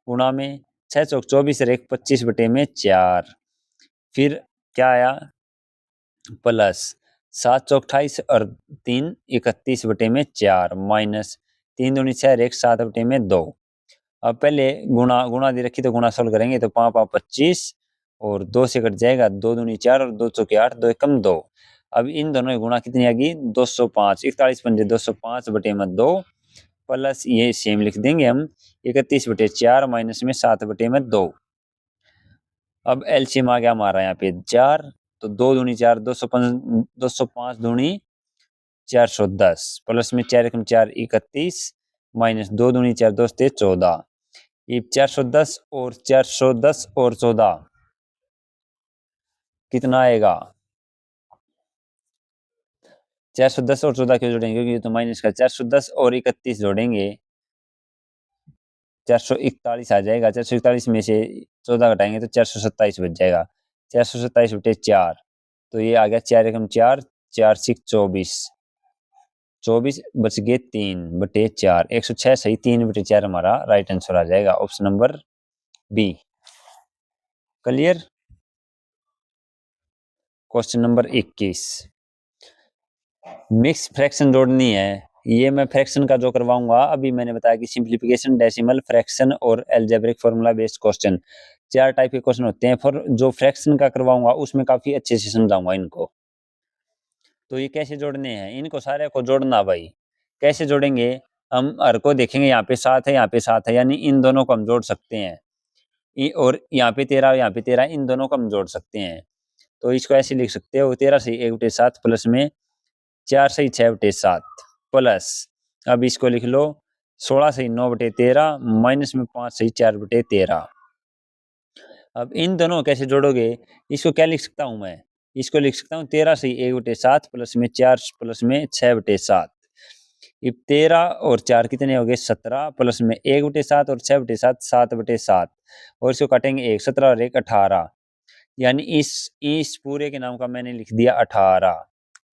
गुणा में 6 चौक 24 और 1 25/4। फिर क्या आया, प्लस 7 चौक 28 और 3 31/4 माइनस 3 दूनी 6 और 1 7/2। अब पहले गुणा गुणा दे रखी तो गुणा सोल्व करेंगे तो 5 5 25 और 2 से कट जाएगा 2 दूनी 4 और 2 चौके 8 2 एकम 2। अब इन दोनों की गुणा कितनी आएगी 205 41 पंजे 205 बटे में 2 प्लस ये सेम लिख देंगे हम 31 बटे 4 माइनस में 7 बटे में 2। अब एलसीएम आ गया हमारा यहाँ पे 4 तो 2 दूनी 4 205 दूनी 410 प्लस में 4 एकम 4 31 माइनस 2 दूनी 4 2 से 14। ये 410 और 410 और 14 कितना आएगा 410 और 14 क्यों जोड़ेंगे क्योंकि ये तो माइनस का 410 और 31 जोड़ेंगे 441 आ जाएगा 441 में से 14 घटाएंगे तो 427 बच जाएगा 427 बटे 4 तो ये आ गया 4 एकम 4 4 सिक्स 24 24 बच गए 3 बटे 4 106 सही 3 बटे 4 हमारा राइट आंसर आ जाएगा option number B. Clear. Question number 21 mix fraction जोड़नी है। ये मैं फ्रैक्शन का जो करवाऊंगा अभी मैंने बताया कि सिंप्लीफिकेशन डेसिमल फ्रैक्शन और algebraic formula based question 4 type के क्वेश्चन होते हैं। फिर जो फ्रैक्शन का करवाऊंगा उसमें काफी अच्छे से समझाऊंगा इनको। तो ये कैसे जोड़ने हैं इनको सारे को जोड़ना भाई कैसे जोड़ेंगे हम हर को देखेंगे यहाँ पे 7 है यहाँ पे 7 है यानी इन दोनों को हम जोड़ सकते हैं और यहाँ पे 13 यहाँ पे 13 इन दोनों को हम जोड़ सकते हैं। तो इसको ऐसे लिख सकते हो 13 से 1 बटे 7 प्लस में 4 से 6 बटे 7 प्लस अब इसको लिख लो 16 से 9 बटे 13 माइनस में 5 से 4 बटे 13। अब इन दोनों कैसे जोड़ोगे इसको क्या लिख सकता हूं मैं इसको लिख सकता हूँ 13 से 1 बटे 7 प्लस में 4 प्लस में 6 बटे 7। अब 13 और 4 कितने हो गए 17 प्लस में 1 बटे 7 और 6 बटे 7 7 बटे 7 और इसको काटेंगे 1 17 और 1 18 यानी इस पूरे के नाम का मैंने लिख दिया 18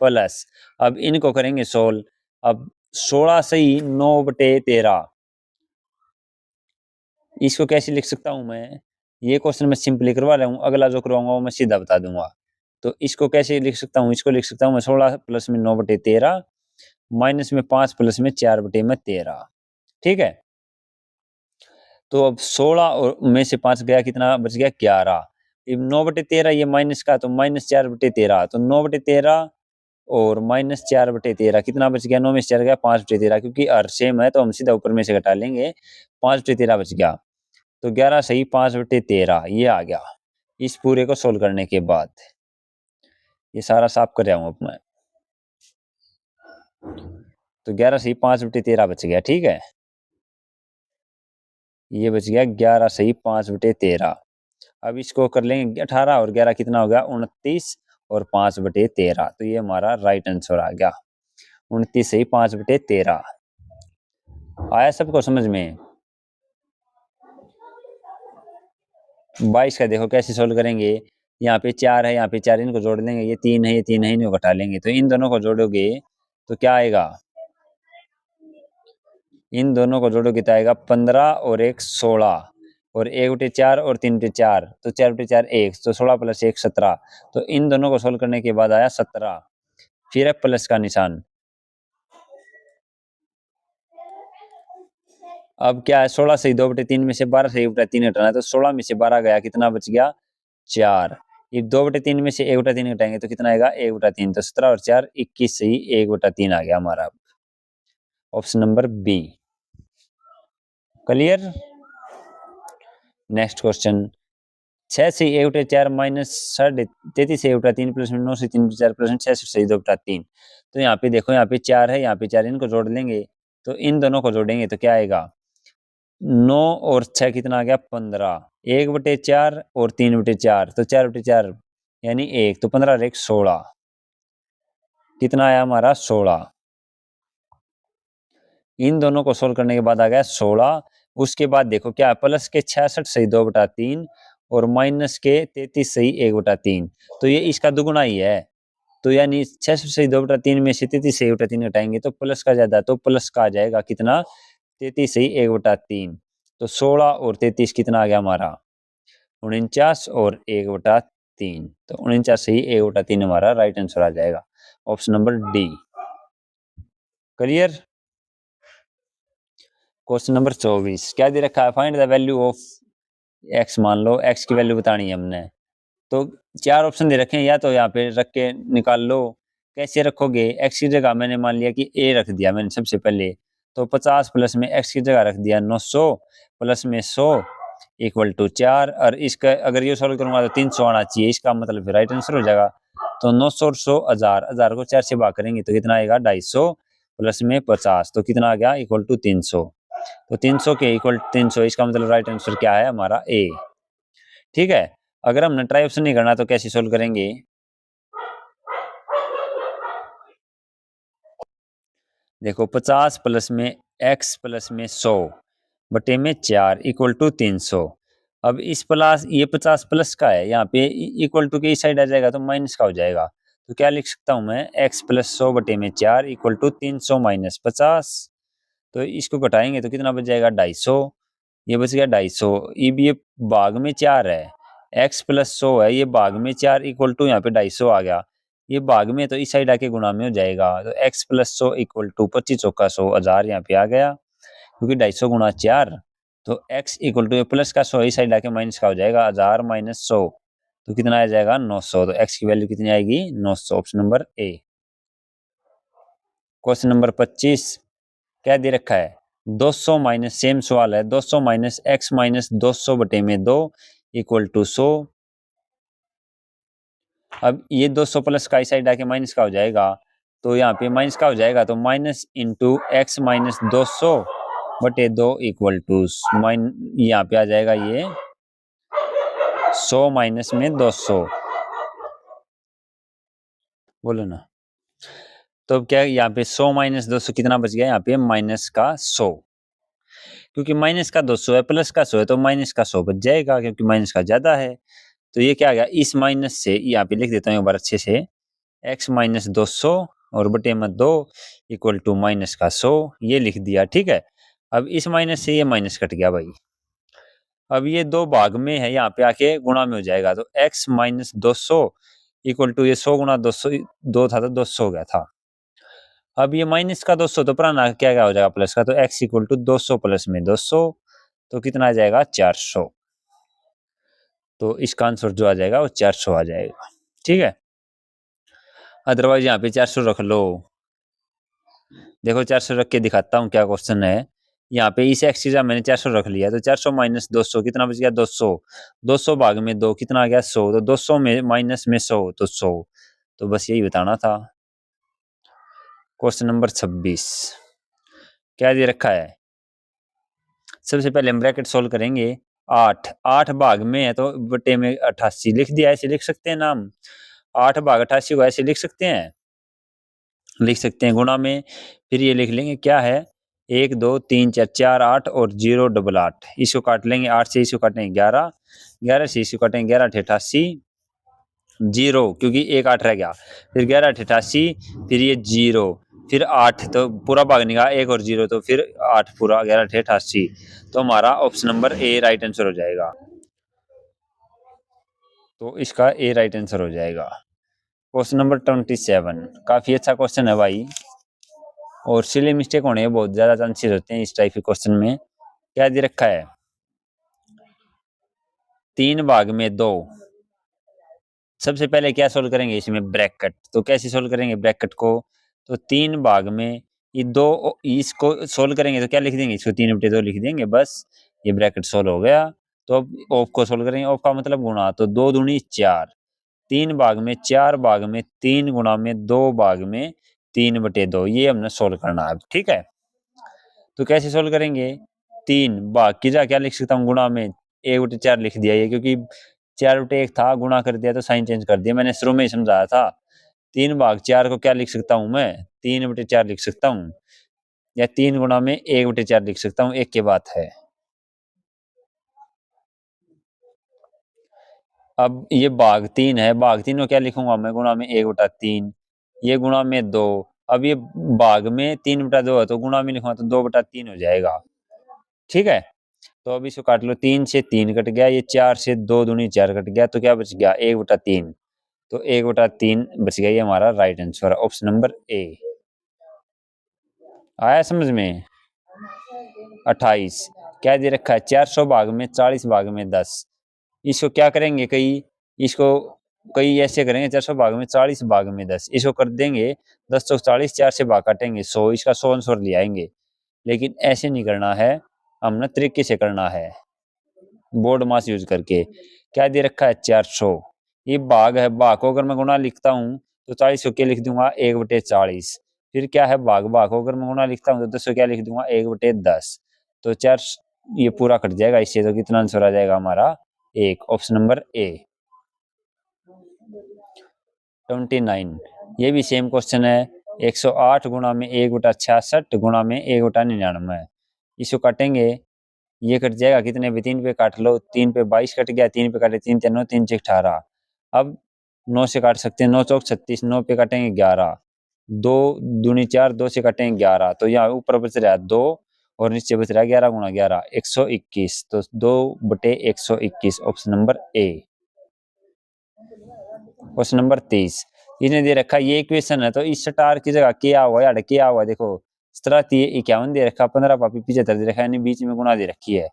प्लस अब इनको करेंगे सोल्व। अब 16 से 9 बटे 13 इसको कैसे लिख सकता हूं मैं ये क्वेश्चन मैं सिंपली करवा रहा हूँ अगला जो करवाऊंगा वो मैं सीधा बता दूंगा। तो इसको कैसे लिख सकता हूँ इसको लिख सकता हूँ मैं 16 प्लस में 9 बटे 13 माइनस में 5 प्लस में 4 बटे में 13। ठीक है तो अब 16 और में से 5 गया कितना बच गया 11। अब 9 बटे 13 ये माइनस का तो माइनस 4 बटे 13 तो 9 बटे 13 और माइनस 4 बटे 13 कितना बच गया 9 में से 4 गया 5 बटे 13 क्योंकि हर सेम है तो हम सीधा ऊपर में से घटा लेंगे 5 बटे 13 बच गया तो 11 सही 5 बटे 13 ये आ गया इस पूरे को सोल्व करने के बाद। ये सारा साफ कर रहा हूँ अब मैं तो 11 सही 5 बटे 13 बच गया। ठीक है ये बच गया 11 सही 5 बटे 13। अब इसको कर लेंगे 18 और 11 कितना हो गया 29 और 5 बटे 13 तो ये हमारा राइट आंसर आ गया 29 सही 5 बटे 13। आया सबको समझ में। 22 का देखो कैसे सोल्व करेंगे यहाँ पे 4 है यहाँ पे 4 इनको जोड़ लेंगे ये 3 है ये 3 है इनको घटा लेंगे तो इन दोनों को जोड़ोगे तो क्या आएगा इन दोनों को जोड़ोगे तो आएगा 15 और 1 16 और 1 बटे 4 और 3 बटे 4 तो 4 बटे 4 1 तो 16 प्लस 1 17 तो इन दोनों को सोल्व करने के बाद आया 17 फिर है प्लस का निशान। अब क्या है 16 से 2 बटे 3 में से 12 से 1 बटे 3 घटाना है तो 16 में से 12 गया कितना बच गया 4। ये 2 बटे 3 में से 1 बटा 3 घटाएंगे तो कितना आएगा 1 बटा 3 तो 17 और 4 21 से ही 1 बटा 3 आ गया हमारा option number B. Clear. Next question 6 से 1 बटे 4 माइनस 33 से 1 बटा 3 प्लस में 9 से 3 बटे 4 प्लस में 6 से 2 बटा 3 तो यहाँ पे देखो यहाँ पे 4 है यहाँ पे 4 इनको जोड़ लेंगे तो इन दोनों को जोड़ेंगे तो क्या आएगा 9 और 6 कितना आ गया 15 1 बटे 4 और 3 बटे 4 तो 4 बटे 4 यानी 1 तो 15 और 1 16 कितना आया हमारा 16। इन दोनों को सोल्व करने के बाद आ गया 16। उसके बाद देखो क्या है प्लस के 66 सही 2 बटा 3 और माइनस के 33 सही 1 बटा 3 तो ये इसका दुगुना ही है तो यानी 66 सही 2 बटा 3 में से 33 सही बटा 3 घटाएंगे तो प्लस का ज्यादा तो प्लस का आ जाएगा कितना 33 सही 1 बटा 3 तो 16 और 33 कितना आ गया हमारा 49 और 1 बटा 3 तो 49 सही 1 बटा 3 हमारा राइट आंसर आ जाएगा option number D. Clear. Question number 24 क्या दे रखा है, find the value of x. मान लो एक्स की वैल्यू बतानी है हमने, तो चार ऑप्शन दे रखे हैं, या तो यहाँ पे रख के निकाल लो। कैसे रखोगे, एक्स की जगह मैंने मान लिया कि ए रख दिया मैंने सबसे पहले, तो 50 प्लस में एक्स की जगह रख दिया 900 प्लस में 100 इक्वल टू 4, और इसका अगर ये सॉल्व करूंगा तो 300 आना चाहिए, इसका मतलब राइट आंसर हो जाएगा। तो 900 और 100 हजार, हजार को 4 से भाग करेंगे तो कितना आएगा 250 प्लस में 50, तो कितना आ गया इक्वल टू 300। तो 300 के इक्वल 300, इसका मतलब राइट आंसर क्या है हमारा ए। ठीक है, अगर हमने ट्राई ऑप्शन नहीं करना तो कैसे सोल्व करेंगे। देखो 50 प्लस में एक्स प्लस में 100 बटे में 4 इक्वल टू 300। अब इस प्लस ये 50 प्लस का है, यहाँ पे इक्वल टू के इस साइड आ जाएगा तो माइनस का हो जाएगा, तो क्या लिख सकता हूँ मैं, एक्स प्लस 100 बटे में 4 इक्वल टू 300 माइनस 50। तो इसको घटाएंगे तो कितना बच जाएगा 250, ये बच गया 250। ये भाग में 4 है, एक्स प्लस 100 है, ये भाग में 4 इक्वल टू यहाँ पे 250 आ गया, ये भाग में तो इस साइड आके गुणा में हो जाएगा, तो एक्स प्लस 100 इक्वल टू 25 चौका 100 हजार यहाँ पे आ गया, क्योंकि 250 गुणा 4, तो एक्स इक्वल टू प्लस का 100 इस साइड आके माइनस का हो जाएगा, 1000 माइनस 100, तो कितना आ जाएगा 900। तो एक्स की वैल्यू कितनी आएगी 900, option number A. Question number 25 क्या दे रखा है, 200 माइनस, सेम सवाल है, 200 माइनस एक्स माइनस 200 बटे में 2 इक्वल टू 100। अब ये 200 प्लस का इस साइड आके माइनस का हो जाएगा, तो यहाँ पे माइनस का हो जाएगा, तो माइनस इंटू एक्स माइनस 200 बटे 2 इक्वल टू माइन, यहाँ पे आ जाएगा ये 100 माइनस में 200, बोलो ना। तो क्या यहाँ पे 100 माइनस 200 कितना बच गया, यहाँ पे माइनस का 100, क्योंकि माइनस का 200 है प्लस का 100 है तो माइनस का 100 बच जाएगा, क्योंकि माइनस का ज्यादा है। तो ये क्या आ गया, इस माइनस से यहाँ पे लिख देता हूँ एक बार अच्छे से, एक्स माइनस 200 और बटे में 2 इक्वल टू माइनस का 100, ये लिख दिया। ठीक है, अब इस माइनस से ये माइनस कट गया भाई, अब ये दो भाग में है, यहाँ पे आके गुणा में हो जाएगा, तो एक्स माइनस 200 इक्वल टू ये 100 गुणा 200, दो था तो 200 हो गया था। अब ये माइनस का 200 तो पुराना क्या क्या हो जाएगा प्लस का, तो एक्स इक्वल टू 200 प्लस में 200, तो कितना आ जाएगा 400। तो इसका आंसर जो आ जाएगा वो 400 आ जाएगा। ठीक है, अदरवाइज यहाँ पे 400 रख लो। देखो 400 रख के दिखाता हूँ क्या क्वेश्चन है। यहाँ पे इस एक्स की जगह मैंने 400 रख लिया, तो 400 माइनस 200 कितना बच गया 200, 200 भाग में 2 कितना आ गया 100, तो 200 में माइनस में 100 तो 100। तो बस यही बताना था। क्वेश्चन नंबर 26 क्या दे रखा है, सबसे पहले हम ब्रैकेट सोल्व करेंगे। 8 8 भाग में है तो बटे में 88 लिख दिया, ऐसे लिख सकते हैं नाम, 8 भाग 88 को ऐसे लिख सकते हैं, लिख सकते हैं गुणा में, फिर ये लिख लेंगे क्या है, 1 2 3 4 4 8 और 0 डबल 8, इसको काट लेंगे, 8 से इसको काटेंगे 11, 11 से इसको काटेंगे 11 88 जीरो, क्योंकि एक 8 रह गया, फिर 11 88, फिर ये जीरो, फिर 8, तो पूरा भाग निकाला 1 और 0, तो फिर 8 पूरा 11 88, तो हमारा option number A right answer हो जाएगा। तो इसका ए राइट आंसर हो जाएगा। क्वेश्चन नंबर 27 काफी अच्छा क्वेश्चन है भाई, और सिली मिस्टेक होने के बहुत ज्यादा चांसेस होते हैं इस टाइप के क्वेश्चन में। क्या दे रखा है, 3 भाग में 2, सबसे पहले क्या सोल्व करेंगे इसमें ब्रैकेट, तो कैसे सोल्व करेंगे ब्रैकेट को, तो 3 भाग में ये 2, इसको सोल्व करेंगे तो क्या लिख देंगे, इसको 3/2 लिख देंगे बस, ये ब्रैकेट सोल्व हो गया। तो अब ऑफ को सोल्व करेंगे, ऑफ का मतलब गुणा, तो 2 दूनी 4, 3 भाग में 4 भाग में 3 गुणा में 2 भाग में 3/2, ये हमने सोल्व करना है। ठीक है, तो कैसे सोल्व करेंगे, 3 भाग की जगह क्या लिख सकता हूँ गुणा में, 1/4 लिख दिया ये, क्योंकि 4/1 था, गुणा कर दिया तो साइन चेंज कर दिया, मैंने शुरू में ही समझाया था। 3 भाग 4 को क्या लिख सकता हूँ मैं, 3/4 लिख सकता हूँ, या 3 गुणा में 1/4 लिख सकता हूँ, एक की बात है। अब ये भाग 3 है, भाग 3 को क्या लिखूंगा मैं, गुणा में 1/3, ये गुणा में 2, अब ये भाग में 3/2 है तो गुणा में लिखूंगा तो 2/3 हो जाएगा। ठीक है, तो अब इसको काट लो, 3 से 3 कट गया, ये 4 से 2 दूनी 4 कट गया, तो क्या बच गया 1/3, तो 1/3 बच गया, ये हमारा right answer option number A. आया समझ में। 28 क्या दे रखा है 400 भाग में 40 भाग में 10। इसको क्या करेंगे इसको कई ऐसे करेंगे 400 भाग में 40 भाग में 10 इसको कर देंगे 10 चौक 40 4 से भाग काटेंगे 100 इसका 100 आंसर ले आएंगे। लेकिन ऐसे नहीं करना है, हमने तरीके से करना है बोर्ड मास यूज करके। क्या दे रखा है 400 ये भाग है, भाग को अगर मैं गुणा लिखता हूँ तो 40 को क्या लिख दूंगा 1/40। फिर क्या है भाग, भाग को अगर मैं गुणा लिखता हूँ तो 10 को क्या लिख दूंगा 1/10। तो 4 ये पूरा कट जाएगा इससे, तो कितना आंसर आ जाएगा हमारा 1, ऑप्शन नंबर ए। 29 ये भी सेम क्वेश्चन है। 108 गुणा में 1/66 गुणा में 1/99 इसको काटेंगे, ये कट जाएगा कितने पे 3 पे काट लो, 3 पे 22 कट गया, 3 पे काटे 3 9 3 6 18। अब 9 से काट सकते हैं, 9 चौक 36, 9 पे काटेंगे 11, 2 दूनी 4, 2 से काटेंगे 11, तो यहाँ ऊपर बच रहा है 2 और नीचे बच रहा है 11 गुणा 11 121, तो 2/121 option number A. Question number 23 इसने दे रखा ये इक्वेशन है, तो इस स्टार की जगह क्या हुआ या क्या हुआ देखो 17 दे रखा 15 पापी 75 दे रखा यानी बीच में गुणा दे रखी है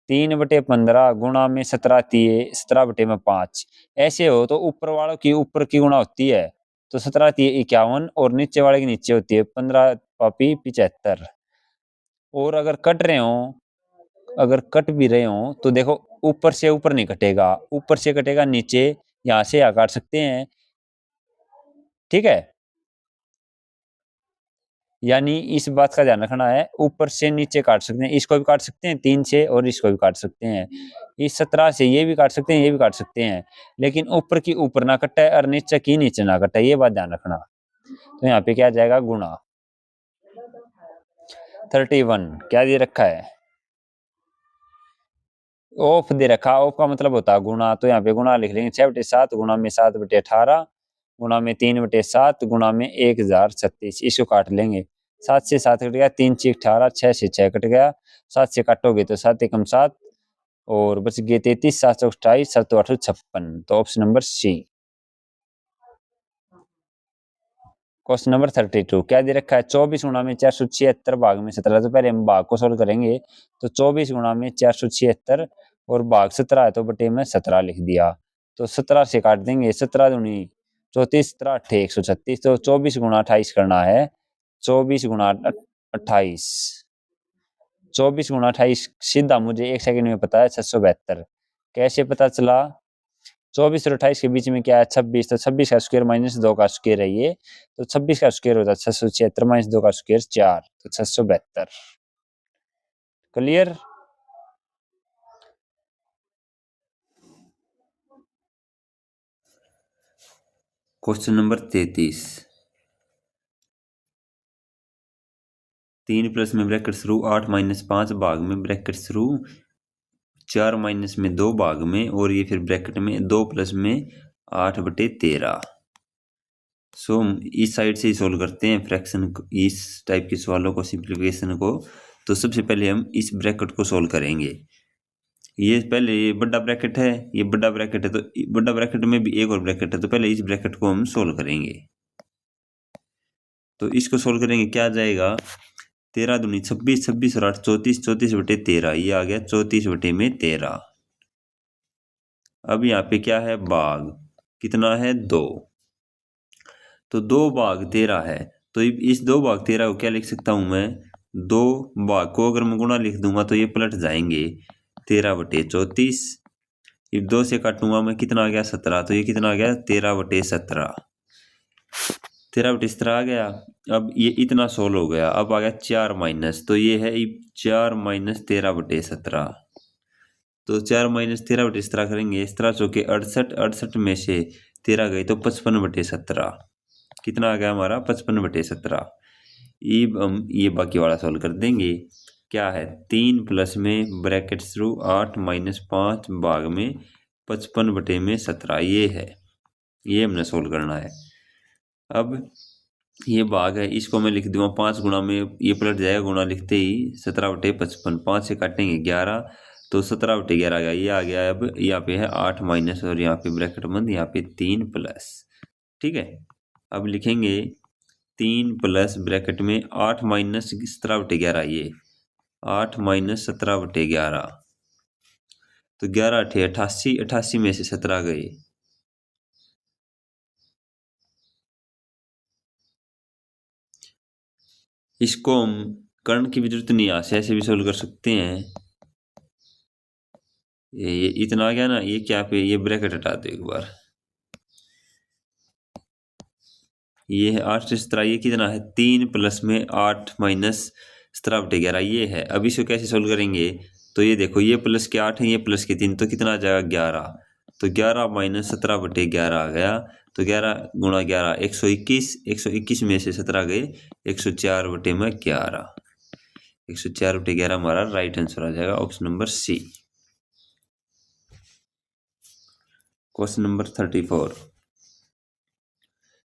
3/15 गुणा में 17/5 ऐसे हो तो ऊपर वालों की ऊपर की गुणा होती है, तो 17/51 और नीचे वाले की नीचे होती है 15 पापी 75। और अगर कट रहे हो, अगर कट भी रहे हो तो देखो ऊपर से ऊपर नहीं कटेगा, ऊपर से कटेगा नीचे, यहाँ से यहाँ काट सकते हैं, ठीक है। यानी इस बात का ध्यान रखना है, ऊपर से नीचे काट सकते हैं, इसको भी काट सकते हैं 3 से और इसको भी काट सकते हैं, इस 17 से ये भी काट सकते हैं ये भी काट सकते हैं, लेकिन ऊपर की ऊपर ना कटे और नीचे की नीचे ना कटे, ये बात ध्यान रखना। तो यहाँ पे क्या आ जाएगा गुणा। 31 क्या दे रखा है ऑफ दे रखा, ऑफ का मतलब होता है गुणा, तो यहाँ पे गुणा लिख लेंगे 6/7 गुणा में 7/18 गुणा में 3/7 गुणा में 1036 इसको काट लेंगे। 7 से 7 कट गया, 3 6 18, 6 से 6 कट गया, 7 से काटोगे तो 7 एकम 7 और बच गए 33, 7 चौक 28, 7 8 56, तो option number C. Question number 32 क्या दे रखा है 24 गुणा में 476 भाग में 17, तो पहले हम भाग को सोल्व करेंगे, तो 24 गुणा में 476 और भाग 17 है तो बटे में 17 लिख दिया, तो 17 से काट देंगे, 17 दूनी 34, 17 अट्ठे 136, तो 24 गुणा 28 करना है, 24 गुणा 28, 24 गुणा 28 सीधा मुझे 1 सेकंड में पता है 672। कैसे पता चला 24 और 28 के बीच में क्या है 26, तो 26 का स्क्वायर माइनस 2 का स्क्वायर है ये, तो 26 का स्क्वायर होता है 676 माइनस 2 का स्क्वायर 4, तो 672। क्लियर। क्वेश्चन नंबर 33 3 प्लस में ब्रैकेट शुरू 8 माइनस 5 भाग में ब्रैकेट शुरू 4 माइनस में 2 भाग में और ये फिर ब्रैकेट में 2 प्लस में 8/13। सो इस साइड से ही सोल्व करते हैं फ्रैक्शन, इस टाइप के सवालों को सिंप्लीफिकेशन को। तो सबसे पहले हम इस ब्रैकेट को सोल्व करेंगे। ये पहले ये बड़ा ब्रैकेट है, ये बड़ा ब्रैकेट है, तो बड़ा ब्रैकेट में भी एक और ब्रैकेट है, तो पहले इस ब्रैकेट को हम सोल्व करेंगे। तो इसको सोल्व करेंगे क्या आ जाएगा 13 दूनी 26, 26 और 8 34, 34/13, ये आ गया 34/13। अब यहाँ पे क्या है भाग कितना है 2, तो 2/13 है, तो इस 2/13 को क्या लिख सकता हूं मैं 2 भाग को अगर मैं गुणा लिख दूंगा तो ये पलट जाएंगे 13/34, 2 से काटूंगा मैं कितना आ गया 17, तो ये कितना आ गया 13/17, 13/17 आ गया। अब ये इतना सोल्व हो गया, अब आ गया 4 माइनस, तो ये है 4 माइनस 13/17, तो 4 माइनस 13/17 करेंगे 17 चौके 68, 68 में से 13 गई तो 55/17, कितना आ गया हमारा 55/17। हम ये बाकी वाला सोल्व कर देंगे। क्या है 3 प्लस में ब्रैकेट शुरू 8 माइनस 5 भाग में 55/17, ये है, ये हमने सोल्व करना है। अब ये भाग है, इसको मैं लिख दूंगा 5 गुणा में, ये पलट जाएगा गुणा लिखते ही 17/55, 5 से काटेंगे 11, तो 17/11 आ गया, ये आ गया। अब यहाँ पे है 8 माइनस और यहाँ पे ब्रैकेट बंद, यहाँ पे 3 प्लस, ठीक है। अब लिखेंगे 3 प्लस ब्रैकेट में 8 माइनस 17/11, ये 8 माइनस 17/11, तो 11 8 88, 88 में से 17 गए। इसको हम करने की भी जरूरत नहीं, ऐसे भी सोल्व कर सकते हैं। ये इतना आ गया ना, ये क्या पे ये ब्रैकेट हटा दो एक बार। ये है 8 से 17, ये कितना है 3 प्लस में 8 माइनस 17/11 ये है। अब इसको कैसे सोल्व करेंगे, तो ये देखो ये प्लस के 8 है, ये प्लस के 3, तो कितना आ जाएगा 11, तो 11 माइनस 17/11 आ गया। तो 11 गुणा 11 121, 121 में से 17 गए, 104/11, 104/11 हमारा राइट आंसर आ जाएगा, option number C. Question number 34,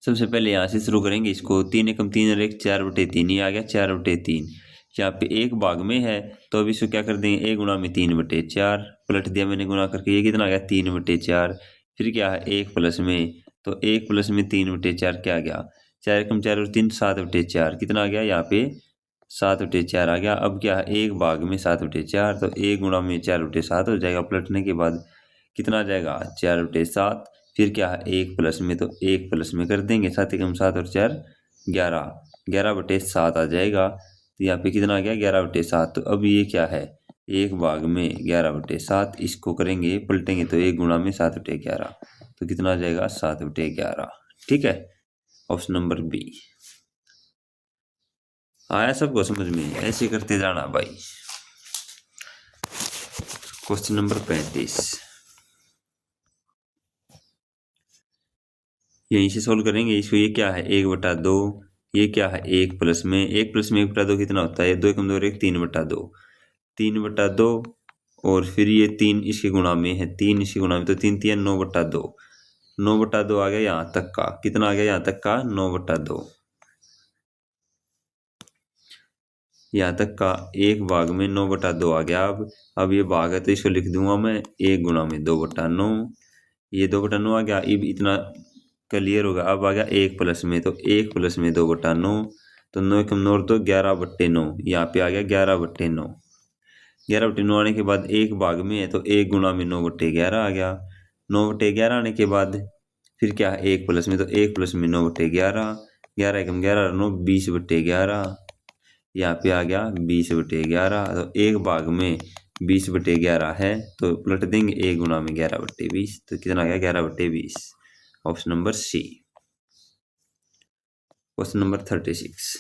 सबसे पहले यहाँ से शुरू करेंगे इसको। 3 एकम 3 और 1 4/3, ये आ गया 4/3। यहाँ पे एक भाग में है, तो अब इसको क्या कर देंगे, 1 गुणा में 3/4 पलट दिया मैंने गुणा करके, ये कितना आ गया 3/4। फिर क्या है 1 प्लस में, तो 1 प्लस में 3/4 क्या आ गया, 4 एकम 4 और 3 7/4, कितना आ गया यहाँ पे 7/4 आ गया। अब क्या है एक भाग में 7/4, तो 1 गुणा में 4/7 हो जाएगा, पलटने के बाद कितना आ जाएगा 4/7। फिर क्या है 1 प्लस में, तो 1 प्लस में कर देंगे, 7 एकम 7 और 4 11, 11/7 आ जाएगा। तो यहाँ पे कितना आ गया 11/7। तो अब ये क्या है एक भाग में 11/7, इसको करेंगे पलटेंगे तो 1 गुणा में 7/11, तो कितना आ जाएगा 7/11। ठीक है, ऑप्शन नंबर बी। आया सबको समझ में, ऐसे करते जाना भाई। क्वेश्चन नंबर 35, यहीं से सोल्व करेंगे इसको। ये क्या है 1/2, ये क्या है 1 प्लस में, 1 प्लस में 1/2 कितना होता है, 2 एकम 2 और 1 3/2, 3/2 और फिर ये 3 इसके गुणा में है, 3 इसके गुणा में, तो 3 3 9/2, 9/2 आ गया यहाँ तक का, कितना आ गया यहाँ तक का 9/2, यहाँ तक का एक भाग में 9/2 आ गया। अब ये भाग है तो इसको लिख दूंगा मैं 1 गुणा में 2/9, ये 2/9 आ गया। अब इतना क्लियर होगा। अब आ गया 1 प्लस में, तो 1 प्लस में 2/9, तो 9 एकम 9 और 2 11/9, यहाँ पे आ गया 11/9, 11/9 आने के बाद एक भाग में है, तो 1 गुणा में 9/11 आ गया। 9/11 आने के बाद फिर क्या है 1 प्लस में, तो 1 प्लस में 9/11, 11 एकम 11 और 9 20/11, यहाँ पे आ गया 20/11। तो एक भाग में 20/11 है, तो पलट देंगे 1 गुणा में 11/20, तो कितना आ गया 11/20, option number C. Question number 36,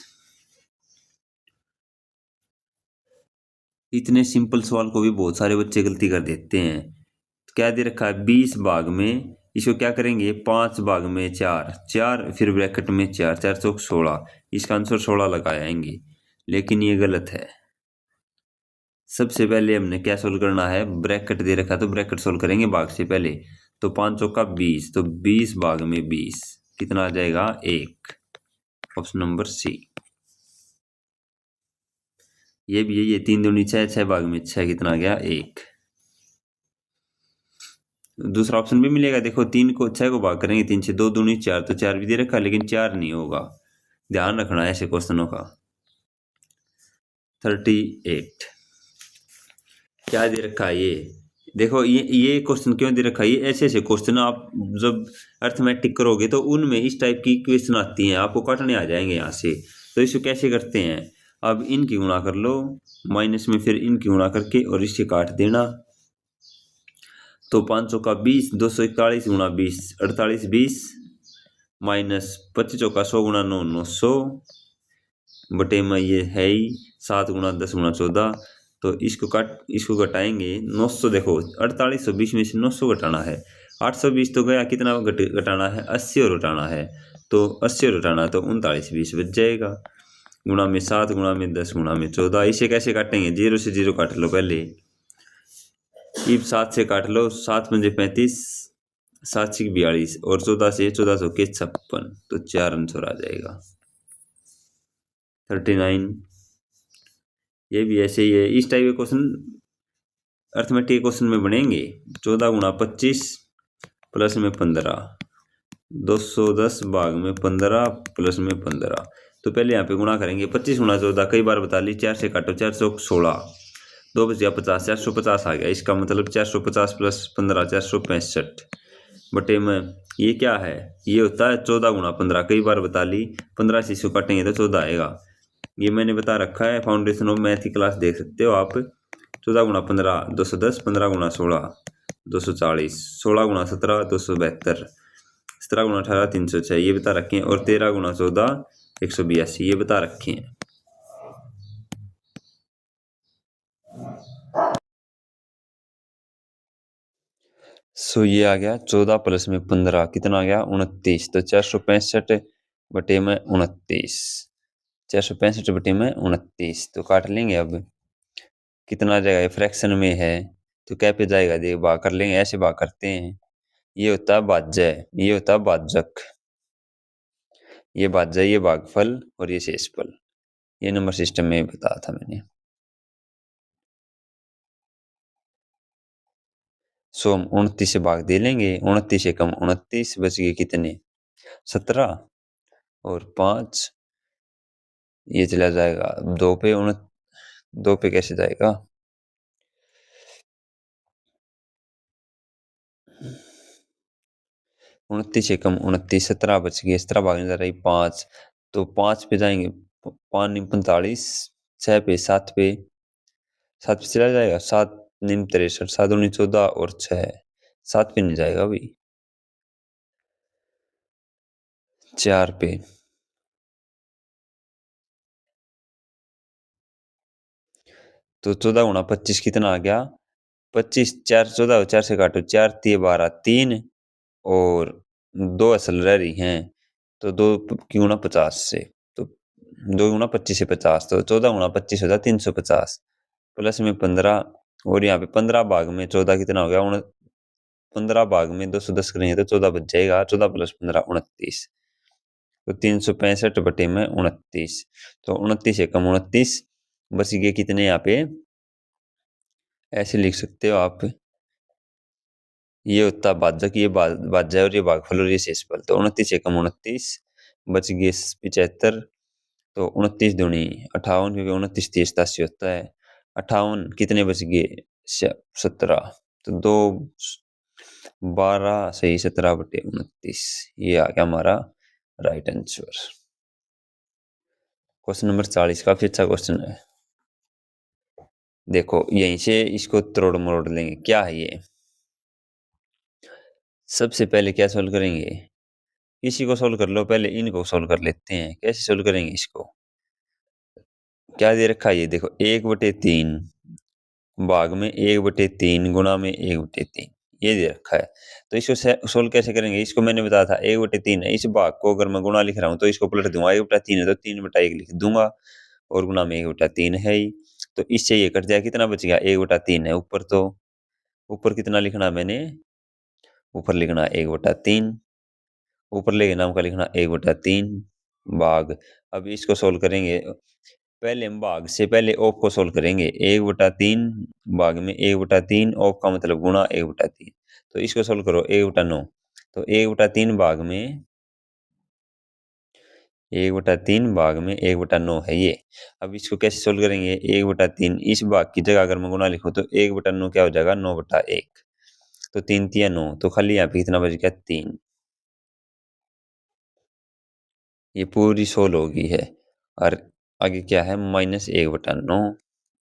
इतने सिंपल सवाल को भी बहुत सारे बच्चे गलती कर देते हैं। तो क्या दे रखा है 20 भाग में, इसको क्या करेंगे 5 भाग में 4 4, फिर ब्रैकेट में 4 4 चौक 16, इसका आंसर 16 लगाएंगे, लेकिन ये गलत है। सबसे पहले हमने क्या सोल्व करना है, ब्रैकेट दे रखा तो ब्रैकेट सोल्व करेंगे भाग से पहले। तो 5 चौका 20, तो 20 भाग में 20 कितना आ जाएगा 1, ऑप्शन नंबर सी। ये भी यही है, 3 दूनी 6, 6 भाग में 6 कितना आ गया 1। दूसरा ऑप्शन भी मिलेगा, देखो 3 को 6 को भाग करेंगे 3 से, 2 दूनी 4, तो 4 भी दे रखा लेकिन 4 नहीं होगा, ध्यान रखना ऐसे क्वेश्चनों का। 38 क्या दे रखा है, ये देखो ये क्वेश्चन क्यों दे रखा है, ये ऐसे ऐसे क्वेश्चन आप जब अर्थमेटिक करोगे तो उनमें इस टाइप की क्वेश्चन आती हैं, आपको काटने आ जाएंगे यहाँ से। तो इसको कैसे करते हैं, अब इनकी गुणा कर लो, माइनस में फिर इनकी गुणा करके और इससे काट देना। तो 5 चौका 20, 241 गुणा 20 48, 20 माइनस 25 चौका 100 गुणा 9 900 बटे में ये है ही 7 गुणा 10 गुणा 14, तो इसको घटाएंगे 900, देखो 4820 में से 900 घटाना है, 820 तो गया, कितना घटाना है 80 और घटाना है, तो 80 और घटाना तो 3920 बच जाएगा, गुणा में 7 गुणा में 10 गुणा में 14। इसे कैसे काटेंगे, 0 से 0 काट लो पहले, इब 7 से काट लो, 7 पंजे 35, 7 6 42 और 14 से 14 सौ के 56, तो 4 आंसर आ जाएगा 39। ये भी ऐसे ही है, इस टाइप के क्वेश्चन अर्थमेटिक क्वेश्चन में बनेंगे। 14 गुणा 25 प्लस में 15, 210 भाग में 15 प्लस में 15, तो पहले यहाँ पे गुणा करेंगे, 25 गुणा 14 कई बार बता ली, 4 से काटो 416, 2 बच गया 50, 450 आ गया। इसका मतलब 450 प्लस 15 465 बटे में ये क्या है, ये होता है 14 गुणा 15, कई बार बता ली, 15 से इसको काटेंगे तो 14 आएगा। ये मैंने बता रखा है, फाउंडेशन ऑफ मैथ की क्लास देख सकते हो आप। 14 गुणा 15 210, 15 गुणा 16 240, 16 गुणा 17 272, 17 गुणा 18 306 ये बता रखे हैं, और 13 गुणा 14 182 ये बता रखे हैं। सो ये आ गया 14 प्लस में 15 कितना आ गया 29, तो 465 बटे में 29, 465 बटे में 29 तो काट लेंगे। अब कितना आ जाएगा, ये फ्रैक्शन में है तो क्या पे जाएगा, देख भाग कर लेंगे, ऐसे भाग करते हैं। ये होता है भाज्य, ये होता है भाजक, ये भाज्य, ये भागफल और ये शेषफल। ये नंबर सिस्टम में बताया था मैंने। सो हम 29 से भाग दे लेंगे, 29 से कम 29 बच गए कितने 17, और 5 ये चला जाएगा 2 पे, 2 पे कैसे जाएगा, 29 से कम 29, 17 बच गए, 17 भागने जा रही 5, तो 5 पे जाएंगे, 5 निम 45, 6 पे 7 पे 7 पे चला जाएगा, 7 निम 63, 7 दूनी 14 और 6 7 पे नहीं जाएगा अभी, 4 पे, तो 14 गुणा 25 कितना आ गया 25, 4 14 4 से काटो 4 3 12 3, और 2 असल रह रही हैं, तो 2 की गुणा 50 से, तो 2 गुणा 25 से 50, तो 14 गुणा 25 होता 350 प्लस में 15, और यहाँ पे 15 भाग में 14 कितना हो गया 15 भाग में 210 करेंगे तो 14 बच जाएगा, 14 प्लस 15 29, तो 365 बटे में 29, तो 29 एकम 29 बच गए कितने, यहाँ पे ऐसे लिख सकते हो आप, ये होता भाजक, ये भाज्य और ये भागफल और ये शेषफल, तो 29 एकम 29 बच गए 75, तो 29 दूनी 58, क्योंकि 29 30 87 होता है, 58 कितने बच गए 17, तो 2 12 सही 17 बटे 29 ये आ गया हमारा राइट आंसर। क्वेश्चन नंबर 40 काफी अच्छा क्वेश्चन है। देखो यहीं से इसको तोड़ मरोड़ लेंगे, क्या है ये, सबसे पहले क्या सोल्व करेंगे, इसी को सोल्व कर लो, पहले इनको सोल्व कर लेते हैं, कैसे सोल्व करेंगे इसको, क्या दे रखा है ये देखो 1/3 भाग में 1/3 गुणा में 1/3 ये दे रखा है, तो इसको सोल्व कैसे करेंगे, इसको मैंने बताया था 1/3 है, इस भाग को अगर मैं गुणा लिख रहा हूँ तो इसको पलट दूंगा, 1/3 है तो 3/1 लिख दूंगा, और गुणा में 1/3 है ही, तो इससे ये कट जाए, कितना बच गया 1/3 है ऊपर, तो ऊपर कितना लिखना मैंने, ऊपर लिखना 1/3, ऊपर लेके नाम का लिखना 1/3 भाग, अब इसको सोल्व करेंगे, पहले हम भाग से पहले ऑफ को सोल्व करेंगे, 1/3 भाग में 1/3 ऑफ का मतलब गुणा 1/3, तो इसको सोल्व करो 1/9, तो 1/3 भाग में 1/3 भाग में 1/9 है ये। अब इसको कैसे सोल्व करेंगे, 1/3 इस भाग की जगह अगर मैं गुणा लिखूं तो 1/9 क्या हो जाएगा 9/1, तो 3 तिया 9, तो खाली यहाँ पे कितना बच गया 3, ये पूरी सोल्व होगी है, और आगे क्या है -1/9,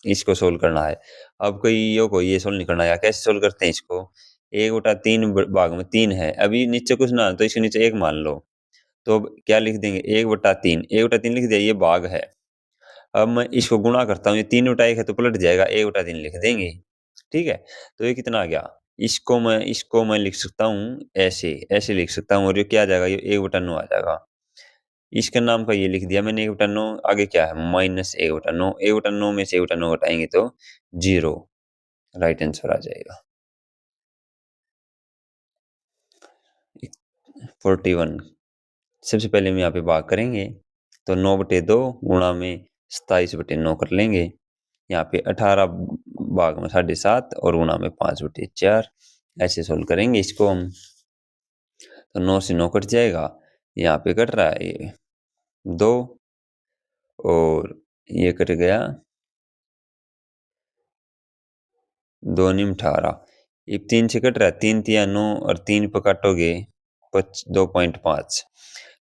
इसको सोल्व करना है। अब कोई ये सोल्व नहीं करना है, कैसे सोल्व करते हैं इसको, 1/3 भाग में 3 है, अभी नीचे कुछ ना तो इसके नीचे 1 मान लो, तो अब क्या लिख देंगे 1/3, 1/3 लिख दिया, ये भाग है, अब मैं इसको गुणा करता हूँ, ये 3/1 है तो पलट जाएगा 1/3 लिख देंगे, ठीक है, तो ये कितना आ गया, इसको मैं लिख सकता हूँ ऐसे ऐसे लिख सकता हूँ, और ये क्या आ जाएगा, ये 1/9 आ जाएगा, इसका नाम का ये लिख दिया मैंने 1/9, आगे क्या है -1/9, 1/9 में से 1/9 घटाएंगे तो 0, राइट आंसर आ जाएगा 41। सबसे पहले हम यहाँ पे भाग करेंगे, तो 9/2 गुणा में 27/9 कर लेंगे, यहाँ पे 18 भाग में 7.5 और गुणा में 5/4, ऐसे सोल्व करेंगे इसको हम, तो 9 से 9 कट जाएगा, यहाँ पे कट रहा है ये 2, और ये कट गया 2 × 18। अब 3 से कट रहा है, 3 × 3 = 9 और 3 पे काटोगे 2.5।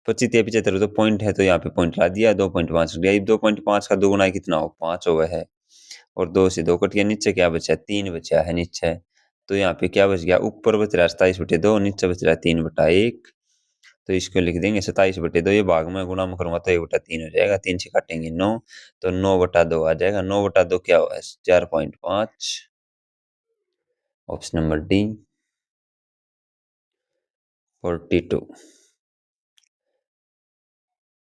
25 × 75 तो पॉइंट है, तो यहाँ पे पॉइंट ला दिया, 2.5 दिया। 2.5 का दोगुना कितना हो, 5 हुआ है। और 2 से 2 कट गया, नीचे क्या बचा, 3 बचा है नीचे। तो यहाँ पे क्या बच गया, ऊपर बच रहा है 27/2, नीचे बच रहा है 3/1। तो इसको लिख देंगे 27/2। ये भाग में गुणा में करूंगा तो 1/3 हो जाएगा। 3 से काटेंगे 9, तो 9/2 आ जाएगा। 9/2 क्या हुआ, 4.5। Option number D 42।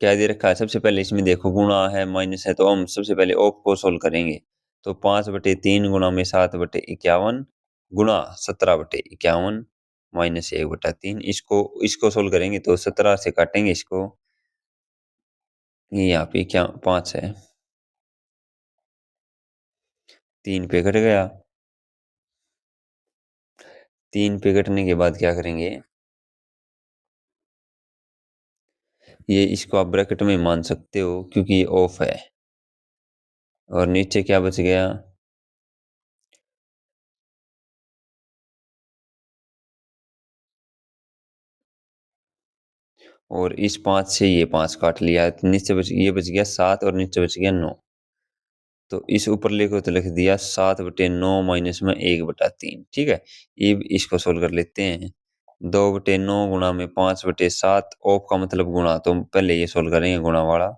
क्या दे रखा है, सबसे पहले इसमें देखो गुणा है माइनस है, तो हम सबसे पहले ऑफ को सोल्व करेंगे। तो 5/3 गुणा में 7/51 गुणा 17/51 माइनस 1/3। इसको सोल्व करेंगे तो 17 से काटेंगे इसको, ये यहाँ पे क्या 5 है, 3 पे कट गया। 3 पे कटने के बाद क्या करेंगे, ये इसको आप ब्रैकेट में मान सकते हो क्योंकि ये ऑफ है। और नीचे क्या बच गया, और इस 5 से ये 5 काट लिया, तो नीचे ये बच गया 7 और नीचे बच गया 9। तो इस ऊपरले को तो लिख दिया 7/9 माइनस में 1/3। ठीक है, अब इसको सोल्व कर लेते हैं। 2/9 गुणा में 5/7, ऑफ का मतलब गुणा, तो पहले ये सोल्व करेंगे गुणा वाला,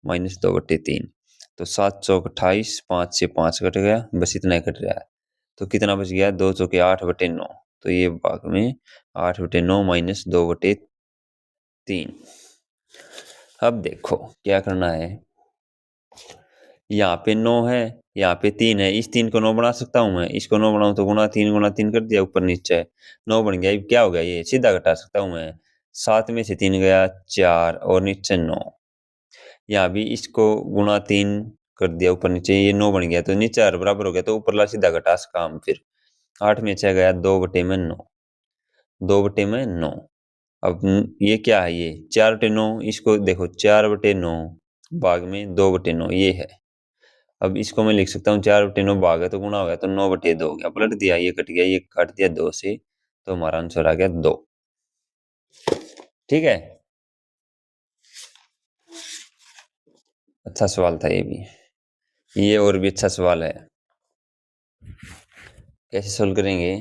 माइनस 2/3। तो 7 चौक 28, 5 से 5 कट गया, बस इतना ही कट रहा है। तो कितना बच गया, 2 चौके 8/9। तो ये भाग में 8/9 माइनस 2/3। अब देखो क्या करना है, यहाँ पे 9 है, यहाँ पे 3 है, इस 3 को 9 बना सकता हूँ मैं, इसको 9 बनाऊँ तो गुणा 3 कर दिया, ऊपर नीचे 9 बन गया। अब क्या हो गया, ये सीधा घटा सकता हूँ मैं, 7 में से 3 गया 4 और नीचे 9। यहाँ भी इसको गुणा 3 कर दिया, ऊपर नीचे ये 9 बन गया, तो नीचे और बराबर हो गया, तो ऊपर ला सीधा घटा सका हम। फिर 8 में 6 गया, 2/9, 2/9। अब ये क्या है, ये 4/9, इसको देखो 4/9 भाग में 2/9 ये है। अब इसको मैं लिख सकता हूँ 4/9 भाग है तो गुणा हो गया, तो 9/2 हो गया, पलट दिया, ये कट गया, ये काट दिया 2 से, तो हमारा आंसर आ गया 2। ठीक है, अच्छा सवाल था ये भी। ये और भी अच्छा सवाल है, कैसे सोल्व करेंगे।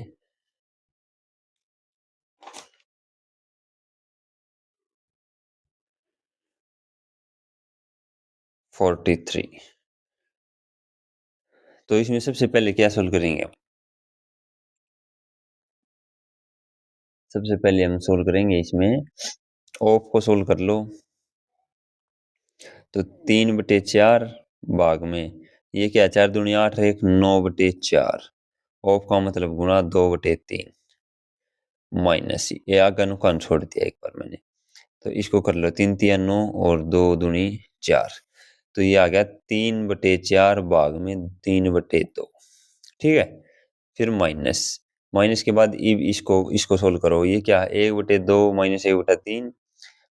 43। तो इसमें सबसे पहले क्या सोल्व करेंगे, सबसे पहले हम सोल्व करेंगे इसमें ऑफ को सोल्व कर लो। तो 3/4 भाग में ये क्या, 4 दूनी 8, 9/4, ऑफ का मतलब गुणा 2/3 माइनस, ये आगे नुकसान छोड़ दिया एक बार मैंने। तो इसको कर लो, 3 3 9 और 2 दूनी 4, तो ये आ गया 3/4 भाग में 3/2। ठीक है, फिर माइनस, माइनस के बाद इसको सोल्व करो, ये क्या है 1/2 माइनस 1/3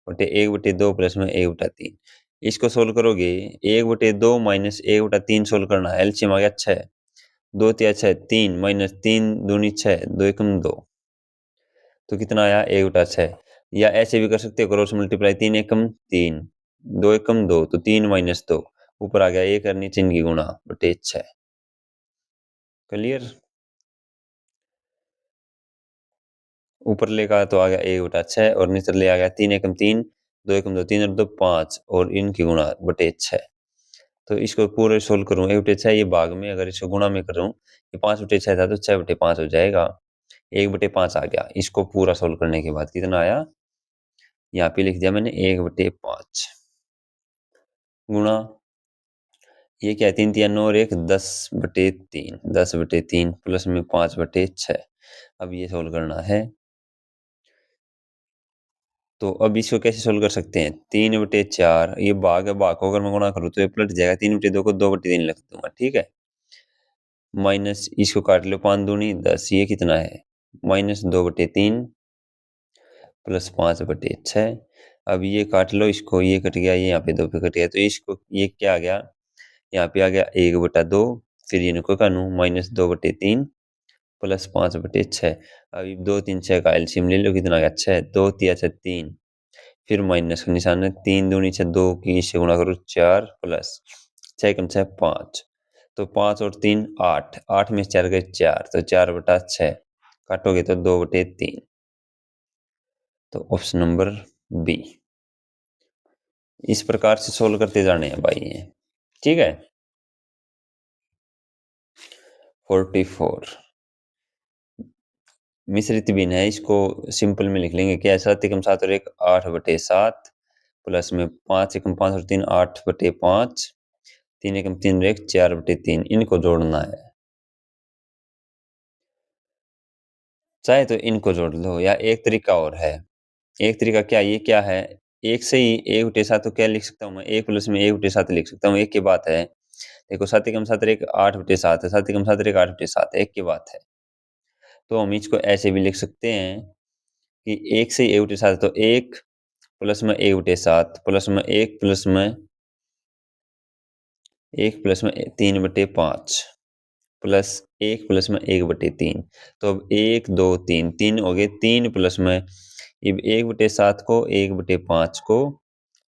बटे 1/2 प्लस में 1/3। इसको सोल्व करोगे, 1/2 माइनस 1/3 सोल्व करना है, एलसीएम आ गया 6, 2 तिया 6, 3 माइनस 3 दूनी 6, 2 एकम 2, तो कितना आया 1/6। या ऐसे भी कर सकते हो, क्रॉस मल्टीप्लाई, 3 एकम 3, 2 एकम 2, तो 3 माइनस 2, ऊपर आ गया 1 और नीचे इनकी गुणा बटे 6। क्लियर, ऊपर लेगा तो आ गया 1/6 और नीचे ले आ गया 3 एकम 3, 2 एकम 2, 3 और 2 5 और इनकी गुणा बटे 6। तो इसको पूरे सोल्व करूँ, 1/6 ये भाग में अगर इसको गुणा में करूँ, ये 5/6 था तो 6/5 हो जाएगा, 1/5 आ गया। इसको पूरा सोल्व करने के बाद कितना आया, यहाँ पे लिख दिया मैंने 1/5 गुणा, ये क्या है 3 3 9 और 1 10/3, 10/3 प्लस में 5/6। अब ये सोल्व करना है, तो अब इसको कैसे सोल्व कर सकते हैं, 3/4, ये भाग है, भाग को अगर मैं गुणा करूँ तो ये पलट जाएगा, 3/2 को 2/3 लिख दूंगा। ठीक है, माइनस इसको काट लो, 5 दूनी 10, ये कितना है माइनस 2/3 प्लस 5/6। अब ये काट लो इसको, ये कट गया, ये यहाँ पे 2 पे कट गया, तो इसको ये क्या आ गया, यहाँ पे आ गया 1/2, फिर इनको कानू -2/3 प्लस 5/6। अभी 2 3 6 का एलसीएम ले लो, कितना आ गया 6, 2 तिया 6 3, फिर माइनस का निशान है, 3 दूनी 6, 2 की इससे गुणा करो 4 प्लस 6 कम 6 5, तो 5 और 3 8, 8 में 4 गए 4, तो 4/6 काटोगे तो 2/3। तो ऑप्शन नंबर बी। इस प्रकार से सोल्व करते जाने हैं भाई ये, ठीक है। 44 मिश्रित भिन्न है, इसको सिंपल में लिख लेंगे क्या, 7 एकम 7 और 1 8/7 प्लस में 5 एकम 5 और 3 8/5, 3 एकम 3 और 1 4/3, इनको जोड़ना है। चाहे तो इनको जोड़ लो, या एक तरीका और है। एक तरीका क्या, ये क्या है, एक से ही 1/7 तो क्या लिख सकता हूँ मैं, 1 प्लस में 1/7 लिख सकता हूँ, एक की बात है। देखो 7 एकम 7 और 1 8/7 है, 7 एकम 7 और 1 8/7 है, एक की बात है। तो हम इसको ऐसे भी लिख सकते हैं कि 1 से 1/7, तो 1 प्लस में 1/7 प्लस में 1 प्लस में 3/5 प्लस 1 प्लस में 1/3। तो अब 1 2 3 3 हो गए, 3 प्लस में अब 1/7 को 1/5 को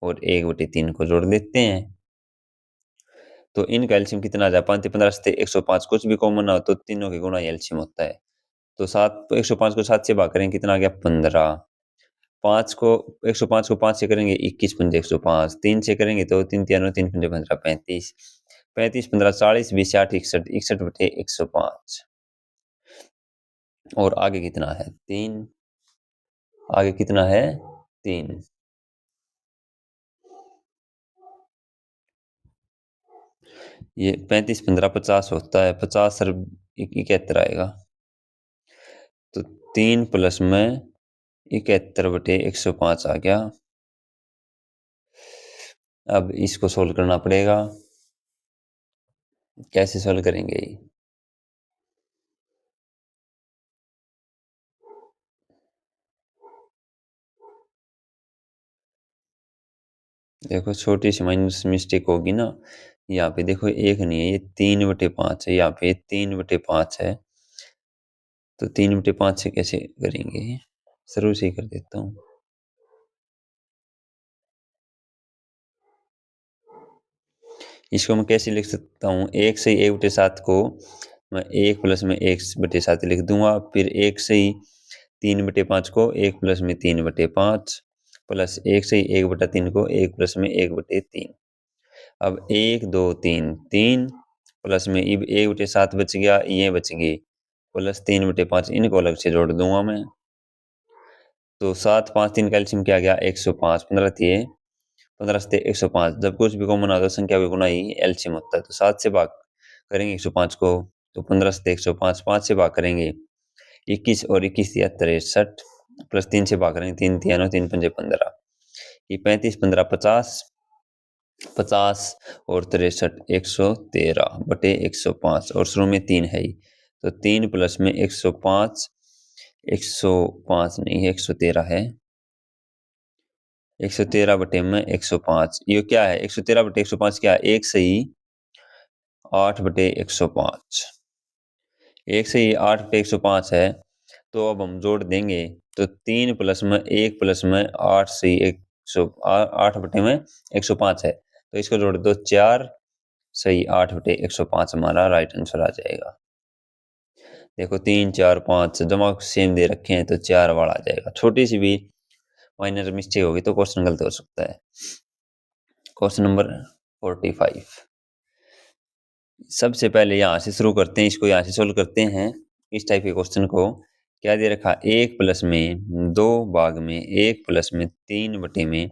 और 1/3 को जोड़ देते हैं। तो इनका एलसीएम कितना आ जाए, 5 15 से 105, कुछ भी कॉमन ना हो तो तीनों के गुणा एलसीएम होता है। तो 105 को 7 से भाग करेंगे, कितना आ गया 15, 5 को 105 को 5 से करेंगे 21 पंजे 105, 3 से करेंगे तो 3 3 और 3 पंजे 15 35, 35 15 40 20 60 61 61/105। और आगे कितना है 3, आगे कितना है 3, ये 35 15 50 होता है, 50 और 71 आएगा, तो 3 प्लस में 71/105 आ गया। अब इसको सोल्व करना पड़ेगा, कैसे सोल्व करेंगे। देखो छोटी सी माइनस मिस्टेक होगी ना, यहाँ पे देखो एक नहीं है, ये 3/5 है, यहाँ पे 3/5 है, तो 3/5 से कैसे करेंगे, शुरू से ही कर देता हूँ। इसको मैं कैसे लिख सकता हूँ, 1 से 1/7 को मैं 1 प्लस में 1/7 लिख दूंगा, फिर 1 से ही 3/5 को 1 प्लस में 3/5 प्लस 1 से ही 1/3 को 1 प्लस में 1/3। अब 1 2 3 3 प्लस में अब 1/7 बच गया, ये बच गई प्लस 3/5, इनको अलग से जोड़ दूंगा मैं। तो 7 5 3 कैल्शियम क्या आ गया 105, 15 थी 15 से 105, जब कुछ भी कॉमन आता है संख्या भी गुना ही एलसीएम होता है। तो 7 से भाग करेंगे 105 को, तो 15 से 105, 5 से भाग करेंगे 21 और 21 या 63 प्लस 3 से भाग करेंगे 3 3 3 पंजे 15, ये 35 15 50, 50 और 63 113/105, और शुरू में 3 है ही, तो 3 प्लस में 105, 105 नहीं है 113 है, 113 में 105, ये क्या है 113/105 क्या है, 1 से ही 8/105, 1 से ही 8/105 है, तो अब हम जोड़ देंगे, तो 3 प्लस में 1 प्लस में 8 से ही 8/105 है, तो इसको जोड़ दो 4 सही 8/105 हमारा राइट आंसर आ जाएगा। देखो 3 4 5 जमा सेम दे रखे हैं, तो 4 वाला आ जाएगा, छोटी सी भी माइनर मिस्टेक होगी तो क्वेश्चन गलत हो सकता है। क्वेश्चन नंबर 45, सबसे पहले यहाँ से शुरू करते हैं, इसको यहाँ से सोल्व करते हैं। इस टाइप के क्वेश्चन को क्या दे रखा, 1 प्लस में 2 भाग में 1 प्लस में 3 में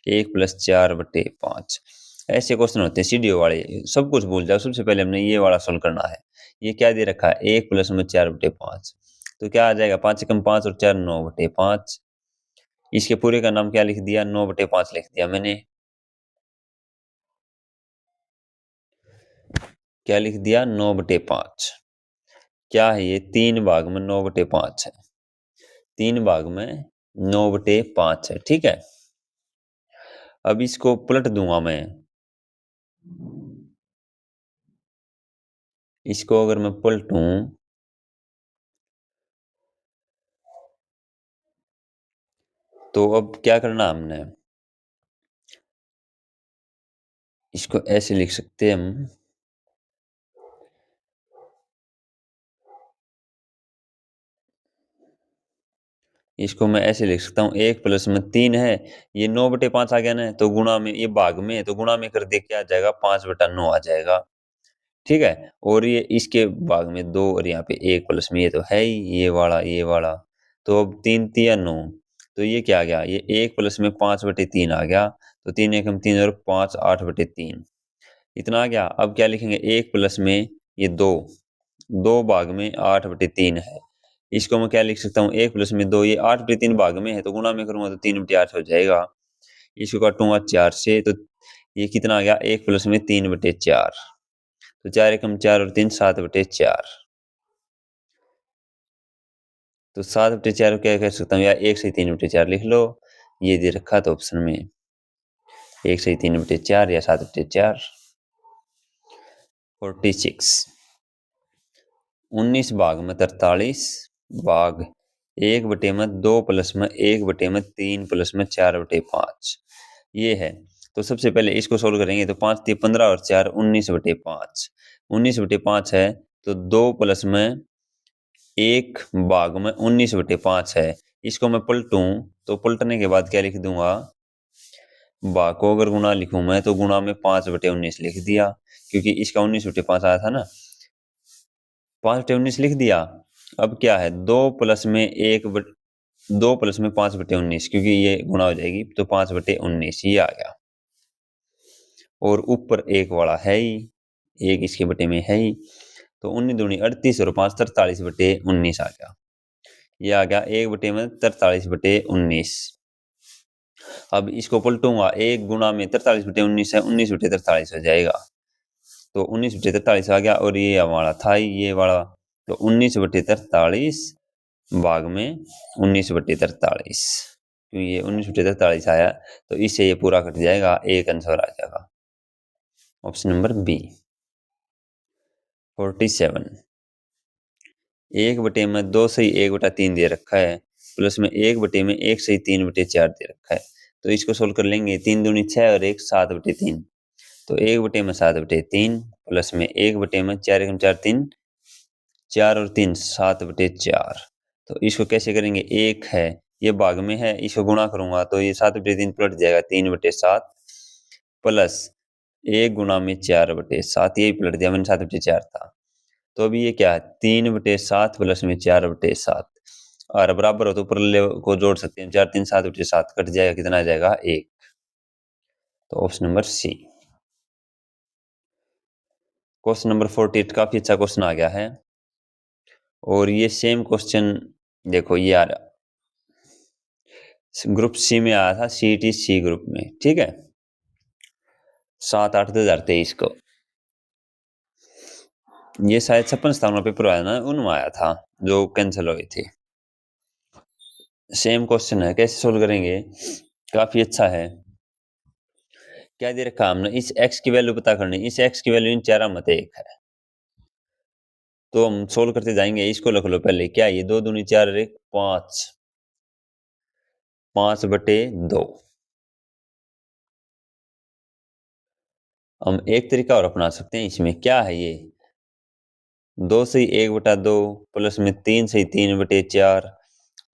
1 प्लस 4/5, ऐसे क्वेश्चन होते हैं सीडीओ वाले, सब कुछ भूल जाओ, सबसे पहले हमने ये वाला सोल्व करना है। ये क्या दे रखा है 1 प्लस में 4/5, तो क्या आ जाएगा 5 एकम 5 और 4 9/5, इसके पूरे का नाम क्या लिख दिया 9/5 लिख दिया मैंने, क्या लिख दिया 9/5, क्या है ये 3 भाग में 9/5 है, 3 भाग में 9/5 है, ठीक है। अब इसको पलट दूंगा मैं, इसको अगर मैं पलटूं तो अब क्या करना हमने, इसको ऐसे लिख सकते हैं हम, इसको मैं ऐसे लिख सकता हूँ, 1 + 3 है, ये 9/5 आ गया ना, तो गुणा में, ये भाग में है तो गुणा में कर दे क्या आ जाएगा, 5/9 आ जाएगा। ठीक है, और ये इसके भाग में 2 और यहाँ पे 1 में ये तो है ही, ये वाला, तो अब 3 तिया 9, तो ये क्या आ गया, ये 1 में 5/3 आ गया, तो 3 एकम 3 और 5 8/3 इतना आ गया। अब क्या लिखेंगे, 1 में ये 2, 2 भाग में 8/3 है, इसको मैं क्या लिख सकता हूँ, 1 + 2, ये 8/3 भाग में है तो गुणा में करूंगा तो 3/8 हो जाएगा, इसको काटूंगा 4 से, तो ये कितना आ गया, 1 + 3/4, तो 4 एकम 4 और 3 7/4, तो 7/4 क्या कह सकता हूँ, या 1/3/4 लिख लो, ये दे रखा था ऑप्शन में, 1/3/4 या 7/4। 46, 19 भाग में 43 भाग 1/2 + 1/3 + 4/5 ये है। तो सबसे पहले इसको सोल्व करेंगे, तो 5 × 15 और 4 19/5, 19/5 है, तो 2 प्लस में 1 भाग में 19/5 है, इसको मैं पलटूं तो पलटने के बाद क्या लिख दूंगा, भाग को अगर गुणा लिखूं मैं तो गुणा में 5/19 लिख दिया, क्योंकि इसका 19/5 आया था ना, 5/19 लिख दिया। अब क्या है, 2 प्लस में 5/19, क्योंकि ये गुणा हो जाएगी तो 5/19 ये आ गया, और ऊपर एक वाला है ही, एक इसके बटे में है ही, तो 19 दूनी 38 और 5 43/19 आ गया, ये आ गया 1/43/19। अब इसको पलटूंगा, 1 गुणा में 43/19 है, 19/43 हो जाएगा, तो 19/43 आ गया, और ये हमारा था ये वाला, तो 19/43 भाग में 19/43, क्योंकि ये 19/43 आया, तो इससे ये पूरा कट जाएगा, एक आंसर आ जाएगा, ऑप्शन नंबर बी। 47, 1/2 दे रखा है, प्लस में 1/1 दे रखा है, तो इसको सोल्व कर लेंगे, 3 दूनी 6 और 1 7/3, तो 1/7/3 प्लस में 1/4 एकम 4 3 4 और 3 7/4, तो इसको कैसे करेंगे, 1 है, ये भाग में है, इसको गुणा करूंगा तो ये 7/3 पलट जाएगा, 3/7 प्लस 1 गुणा में 4/7, यही पलट दिया मैंने, 7/4 था, तो अभी ये क्या है, 3/7 प्लस में 4/7, और बराबर हो तो ऊपर को जोड़ सकते हैं, 4 3 7/7 कट जाएगा, कितना आ जाएगा 1, तो option number C. Question number 48 काफी अच्छा क्वेश्चन आ गया है, और ये सेम क्वेश्चन देखो ये आ रहा, ग्रुप सी में आया था, सीटी सी ग्रुप में, ठीक है, 7/8/2023 को, ये शायद 56 पेपर आया ना, उनमें आया था जो कैंसिल हुए थे। सेम क्वेश्चन है, कैसे सोल्व करेंगे, काफी अच्छा है। क्या दे रखा हमने, इस x की वैल्यू पता करनी, इस x की वैल्यू इन चारों में से एक है, तो हम सोल्व करते जाएंगे, इसको लिख लो पहले, क्या ये 2 दूनी 4 और 1 5, 5/2। हम एक तरीका और अपना सकते हैं, इसमें क्या है, ये 2 से 1/2 प्लस में 3 से 3/4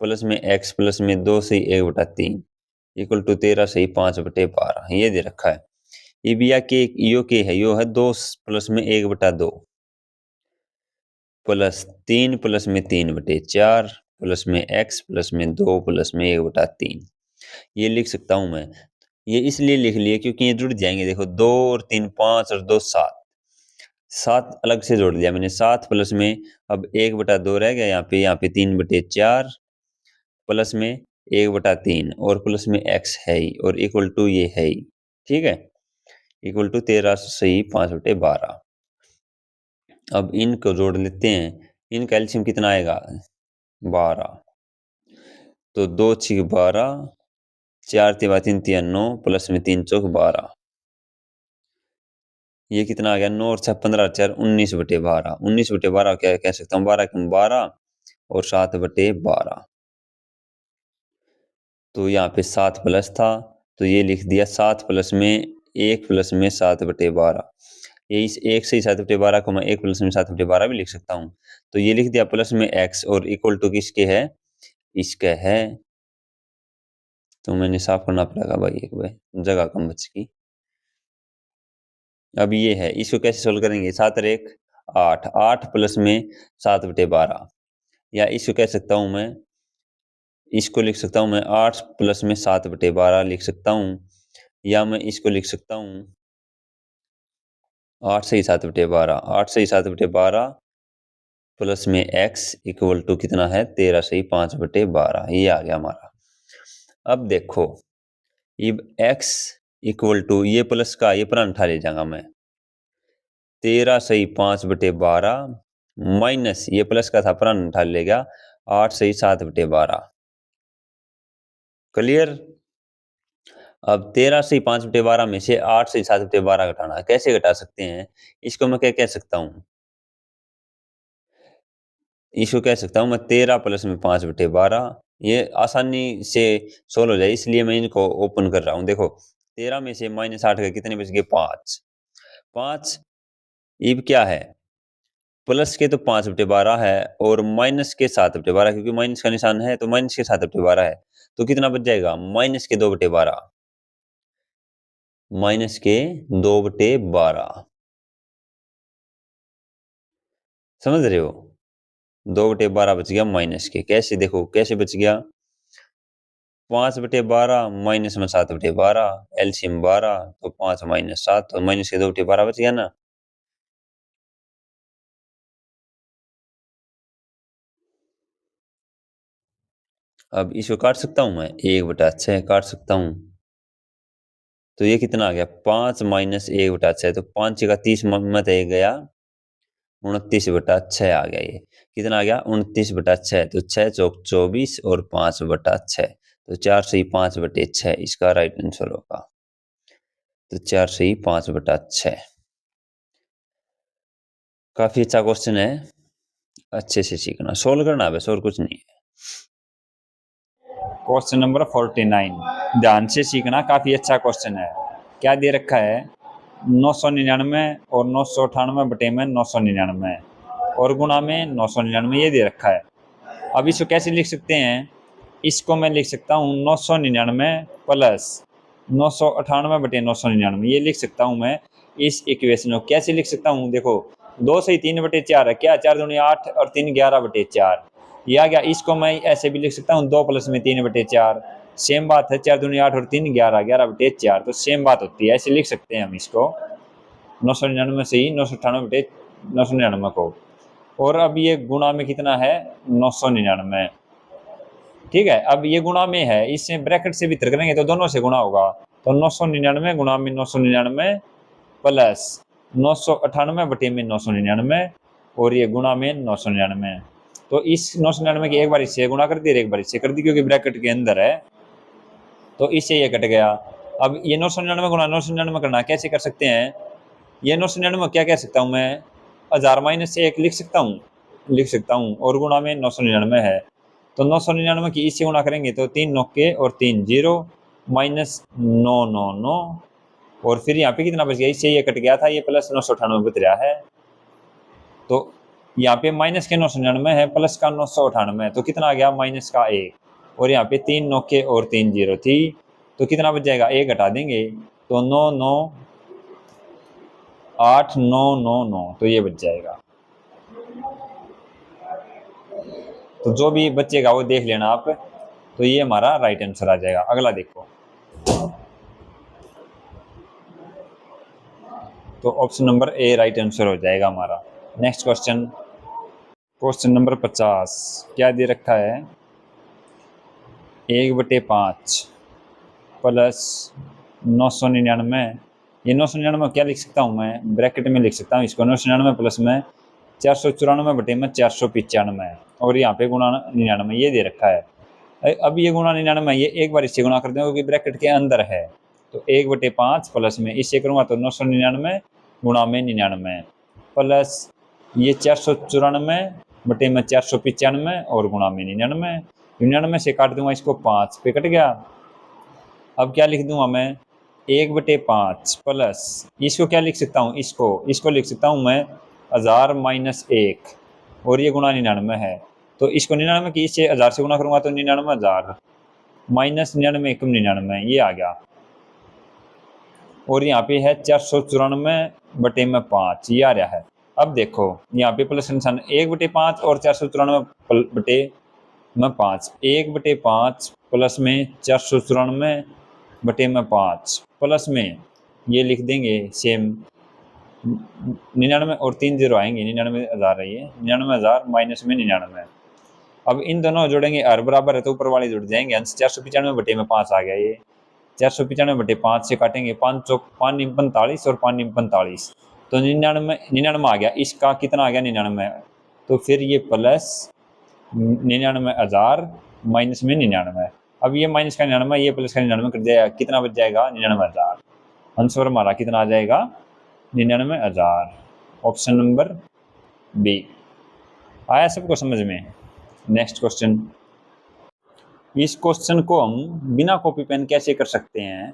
प्लस में x प्लस में 2 से 1/3 इक्वल टू 13 से 5/12, ये दे रखा है। ये भी के यो के है, यो है 2 प्लस में 1/2 प्लस 3 प्लस में 3/4 प्लस में x प्लस में 2 प्लस में 1/3, ये लिख सकता हूं मैं। ये इसलिए लिख लिए क्योंकि ये जुड़ जाएंगे, देखो 2 और 3 5 और 2 7, 7 अलग से जोड़ दिया मैंने, 7 प्लस में अब 1/2 रह गया, यहाँ पे 3/4 प्लस में 1/3 और प्लस में x है ही, और इक्वल टू ये है ही, ठीक है, इक्वल टू 13 से 5/12। अब इनको जोड़ लेते हैं, इनका एलसीएम कितना आएगा, 12, तो 2 6 12 4 तिया 3 तिया 9 प्लस में 3 चौक 12। ये कितना आ गया, 9 और 6 15 4 19/12। 19/12 क्या कह सकता हूँ, 12 कम 12 और 7/12। तो यहाँ पे 7 प्लस था, तो ये लिख दिया 7 प्लस में 1 प्लस में 7/12। ये इस 1 से ही 7/12 को मैं 1 प्लस में 7/12 भी लिख सकता हूँ। तो ये लिख दिया प्लस में x और इक्वल टू किसके है, इसके है। तो मैंने साफ करना पड़ेगा भाई, एक भाई जगह कम बच गई। अब ये है, इसको कैसे सोल्व करेंगे, 7 और 1 8, 8 प्लस में 7/12, या इसको कह सकता हूँ मैं, इसको लिख सकता हूँ मैं 8 प्लस में 7/12 लिख सकता हूँ, या मैं इसको लिख सकता हूँ 8 से ही 7/12, 8 से ही 7/12 प्लस में x इक्वल टू कितना है, 13 से ही 5/12। ये आ गया हमारा। अब देखो, अब x इक्वल टू ये प्लस का ये पुराना उठा ले जाऊंगा मैं, 13 से ही 5/12 माइनस ये प्लस का था पुराना उठा लेगा 8 से ही 7/12। क्लियर। अब 13 से 5/12 में से 8 से 7/12 घटाना है, कैसे घटा सकते हैं, इसको मैं क्या कह सकता हूँ, इसको कह सकता हूँ मैं 13 प्लस में 5/12। ये आसानी से सोल्व हो जाए, इसलिए मैं इनको ओपन कर रहा हूँ। देखो 13 में से -8 का कितने बच गए, 5। 5 अब क्या है, प्लस के तो 5/12 है और माइनस के 7/12, क्योंकि माइनस का निशान है तो माइनस के 7/12 है। तो कितना बच जाएगा, -के 2/12, माइनस के 2/12। समझ रहे हो, 2/12 बच गया माइनस के। कैसे, देखो कैसे बच गया, 5/12 माइनस में 7/12, एलसीएम 12, तो 5 माइनस 7, तो माइनस के 2/12 बच गया ना। अब इसको काट सकता हूँ मैं, 1/6 काट सकता हूँ। तो ये कितना आ गया, 5 माइनस 1/6, तो 5 का 30 मत एक गया, 29/6 आ गया। ये कितना आ गया, 29/6। तो 6 चौक 24 और 5/6, तो 4 से ही 5/6 इसका राइट आंसर होगा। तो 4 से ही 5/6। काफी अच्छा क्वेश्चन है, अच्छे से सीखना, सोल्व करना है बस, और कुछ नहीं है। क्वेश्चन नंबर 49, ध्यान से सीखना, काफी अच्छा क्वेश्चन है। क्या दे रखा है, 999 और 998 बटे में 999 और गुणा में 999, ये दे रखा है। अब इसको कैसे लिख सकते हैं, इसको मैं लिख सकता हूँ 999 प्लस 998 बटे 999, ये लिख सकता हूँ मैं। इस इक्वेशन को कैसे लिख सकता हूँ, देखो 2 से ही 3/4 है, क्या 4 दूनी 8 और 3 11/4, ये आ गया। इसको मैं ऐसे भी लिख सकता हूँ 2 प्लस में 3/4, सेम बात है, 4 दूनी 8 और 3 11, 11/4, तो सेम बात होती है, ऐसे लिख सकते हैं हम इसको 999 से ही 998 को। और अब ये गुणा में कितना है, 999, ठीक है। अब ये गुणा में है, इससे ब्रैकेट से भीतर करेंगे तो दोनों से गुणा होगा, तो 999 गुणा में 999 प्लस 998 बटे में 999 और ये गुणा में 999। तो इस 999 की एक बार इससे गुणा कर दी और एक बार इससे कर दी, क्योंकि ब्रैकेट के अंदर है, तो इससे ये कट गया। अब ये 999 गुणा 999 करना कैसे कर सकते हैं, ये 999 क्या कह सकता हूँ मैं, 1000 माइनस से 1 लिख सकता हूँ और गुणा में 999 है। तो 999 की इससे गुणा करेंगे तो 3 9 और 3 0 माइनस 999, और फिर यहाँ पे कितना बच गया, इससे ये कट गया था, ये प्लस 998 बच रहा है। तो यहाँ पे माइनस के 999 है, प्लस का 998, तो कितना आ गया, माइनस का 1, और यहाँ पे 3 9 और 3 0 थी, तो कितना बच जाएगा, 1 घटा देंगे तो 9 9 8 9 9 9, तो ये बच जाएगा। तो जो भी बचेगा वो देख लेना आप, तो ये हमारा राइट आंसर आ जाएगा। अगला देखो, तो option number A right answer हो जाएगा हमारा। नेक्स्ट क्वेश्चन, क्वेश्चन नंबर 50, क्या दे रखा है, 1/5 प्लस 999, ये 999 क्या लिख सकता हूँ मैं, ब्रैकेट में लिख सकता हूँ इसको, 999 प्लस में 494 बटे में 495, और यहाँ पे गुणा 99 ये दे रखा है। अब ये गुणा 99 ये एक बार इससे गुणा कर देंगे क्योंकि ब्रैकेट के अंदर है, तो 1/5 प्लस में इससे करूँगा तो 999 गुणा में 99 प्लस ये 494 में 495 और गुणा में 99 से काट दूंगा इसको 5 पे कट गया। अब क्या लिख दूंगा मैं 1/5 प्लस इसको क्या लिख सकता हूँ, इसको लिख सकता हूँ मैं 1000 माइनस 1 और ये गुणा 99 है, तो इसको 99 की इससे 1000 से गुणा करूंगा तो 99,000 माइनस 99 एकम 99 ये आ गया। और यहाँ पे है 494/5 ये आ रहा है। अब देखो यहाँ पे प्लस का निशान 1/5 और 494/5 1/5 प्लस में 494/5 प्लस में ये लिख देंगे सेम 99 और 3 0 आएंगे 99,000 है ये 99,000 माइनस में 99। अब इन दोनों जोड़ेंगे हर बराबर है तो ऊपर वाले जुड़ जाएंगे, अंश 495/5 आ गया ये 495/5 से काटेंगे 5 चौक 5 नीम 45 और 5 नीम 45 तो 99 आ गया। इसका कितना आ गया 99, तो फिर ये प्लस 99,000 माइनस में 99। अब ये माइनस का 99 ये प्लस का 99 कर दिया, कितना बच जाएगा 99,000। आंसर हमारा कितना आ जाएगा 99,000। Option number B. आया सबको समझ में। नेक्स्ट क्वेश्चन, इस क्वेश्चन को हम बिना कॉपी पेन कैसे कर सकते हैं।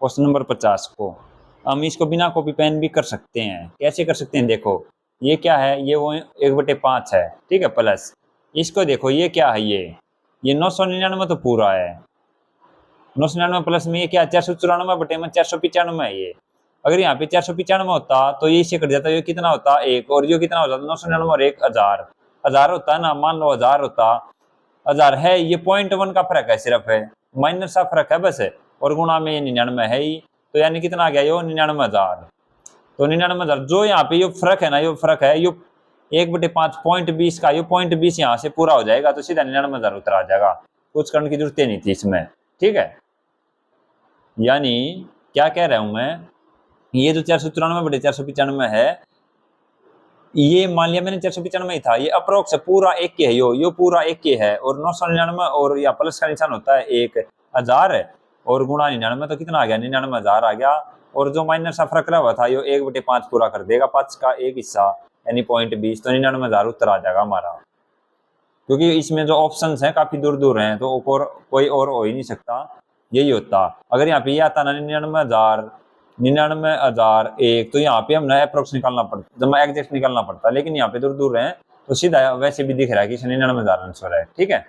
क्वेश्चन नंबर 50 को हम इसको बिना कॉपी पेन भी कर सकते हैं। कैसे कर सकते हैं, देखो ये क्या है, ये वो 1/5 है, ठीक है, प्लस इसको देखो ये क्या है, ये 999 तो पूरा है, 999 प्लस में ये क्या 494/495 है ये। अगर यहाँ पे 495 होता तो ये इससे कट जाता, ये कितना होता 1 और ये कितना होता 999 और 1 1000 होता है ना, मान लो 1000 होता, 1000 है, ये 0.1 का फर्क है, सिर्फ है माइनस का फर्क है बस है, और गुणा में 99 है ही, तो यानी कितना आ गया ये 99,000। तो 99,000 जो यहाँ पे ये फर्क है ना, ये फर्क है ये 1/5 0.20 का, ये 0.20 यहाँ से पूरा हो जाएगा तो सीधा 99,000 उत्तर आ जाएगा, कुछ करने की जरूरत नहीं थी इसमें, ठीक है। यानी क्या कह रहा हूं मैं, ये जो 494/495 है, ये मान लिया मैंने 495 ही था, ये अप्रोक्स पूरा एक के है, यो पूरा एक के है, और 999 और या प्लस का निशान होता है 1,000 और गुणा 99 तो कितना आ गया 99,000 आ गया, और जो माइनस का फर्क रहा हुआ था यो 1/5 पूरा कर देगा, 5 का एक हिस्सा यानी 0.20 तो 99,000 उत्तर आ जाएगा हमारा। क्योंकि इसमें जो ऑप्शंस हैं काफी दूर दूर हैं तो कोई और हो ही नहीं सकता, यही होता। अगर यहाँ पे ये आता ना 99,000 तो यहाँ पे हम ना अप्रोक्स निकालना पड़ता, जब एग्जैक्ट निकालना पड़ता, लेकिन यहाँ पे दूर दूर है तो सीधा वैसे भी दिख रहा है कि 99,000 आंसर है, ठीक है।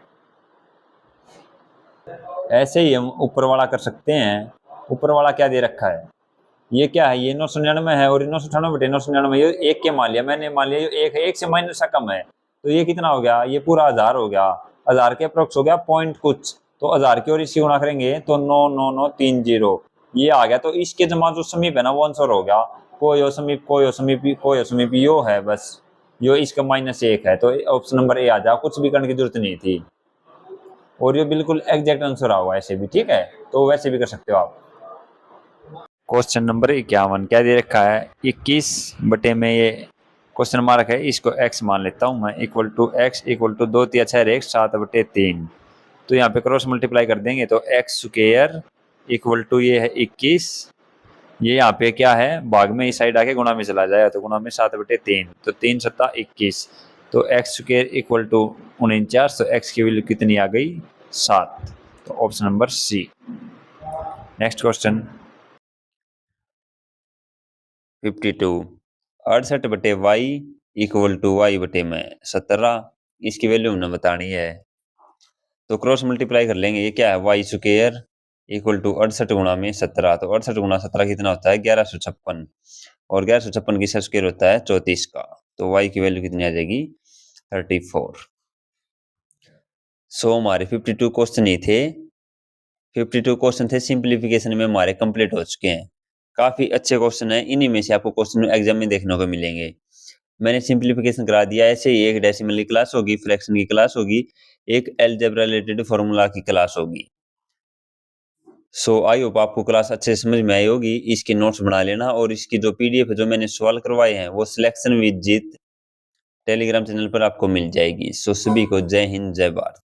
ऐसे ही हम ऊपर वाला कर सकते हैं। ऊपर वाला क्या दे रखा है, ये क्या है, ये 999 है और 998/999 ये एक के मान लिया मैंने, मान लिया ये एक से माइनस का कम है, तो ये कितना हो गया, ये पूरा 1000 हो गया, 1000 के अप्रोक्स हो गया पॉइंट कुछ, तो 1000 की और इसकी गुणा करेंगे तो 99930 ये आ गया, तो इसके जमा जो समीप है ना वो आंसर हो गया, कोई समीप यो है, बस यो इसका -1 है, तो ऑप्शन नंबर ए आ जाए, कुछ भी करने की जरूरत नहीं थी, और ये बिल्कुल एग्जैक्ट आंसर आ हुआ ऐसे भी, ठीक है, तो वैसे भी कर सकते हो आप। क्वेश्चन नंबर 51 क्या दे रखा है, 21 बटे में ये क्वेश्चन मार्क है, इसको x मान लेता हूं मैं, equal to x equal to 2 3 6 1 7/3, तो यहाँ पे क्रॉस मल्टीप्लाई कर देंगे तो x स्क्वायर इक्वल टू ये है 21, ये यहाँ पे क्या है भाग में इस साइड आके गुणा में चला जाएगा तो गुणा में 7/3, तो 3 7 21, तो x स्क्वायर इक्वल टू 49, तो x की वैल्यू कितनी आ गई 7, तो option number C. Next question 52 68/y equal to y/17, इसकी वैल्यू हमने बतानी है, तो क्रॉस मल्टीप्लाई कर लेंगे, ये क्या है y स्क्वायर इक्वल टू 68 गुणा में 17, तो 68 गुणा 17 कितना होता है 1156, और 1156 की स्क्वायर होता है 34 का, तो y की वैल्यू कितनी आ जाएगी 34। सो हमारे 52 क्वेश्चन ही थे, 52 क्वेश्चन थे, सिंप्लीफिकेशन में हमारे कंप्लीट हो चुके हैं, काफी अच्छे क्वेश्चन है, इन्हीं में से आपको क्वेश्चन एग्जाम में देखने को मिलेंगे। मैंने सिंप्लीफिकेशन करा दिया, ऐसे ही एक डेसिमल की क्लास होगी, फ्रैक्शन की क्लास होगी, एक अलजेब्रा रिलेटेड फार्मूला की क्लास होगी। सो आई होप आपको क्लास अच्छे से समझ में आई होगी, इसके नोट्स बना लेना, और इसकी जो पीडीएफ जो मैंने सवाल करवाए हैं वो selection with Jeet Telegram channel पर आपको मिल जाएगी। सो सभी को जय हिंद जय भारत।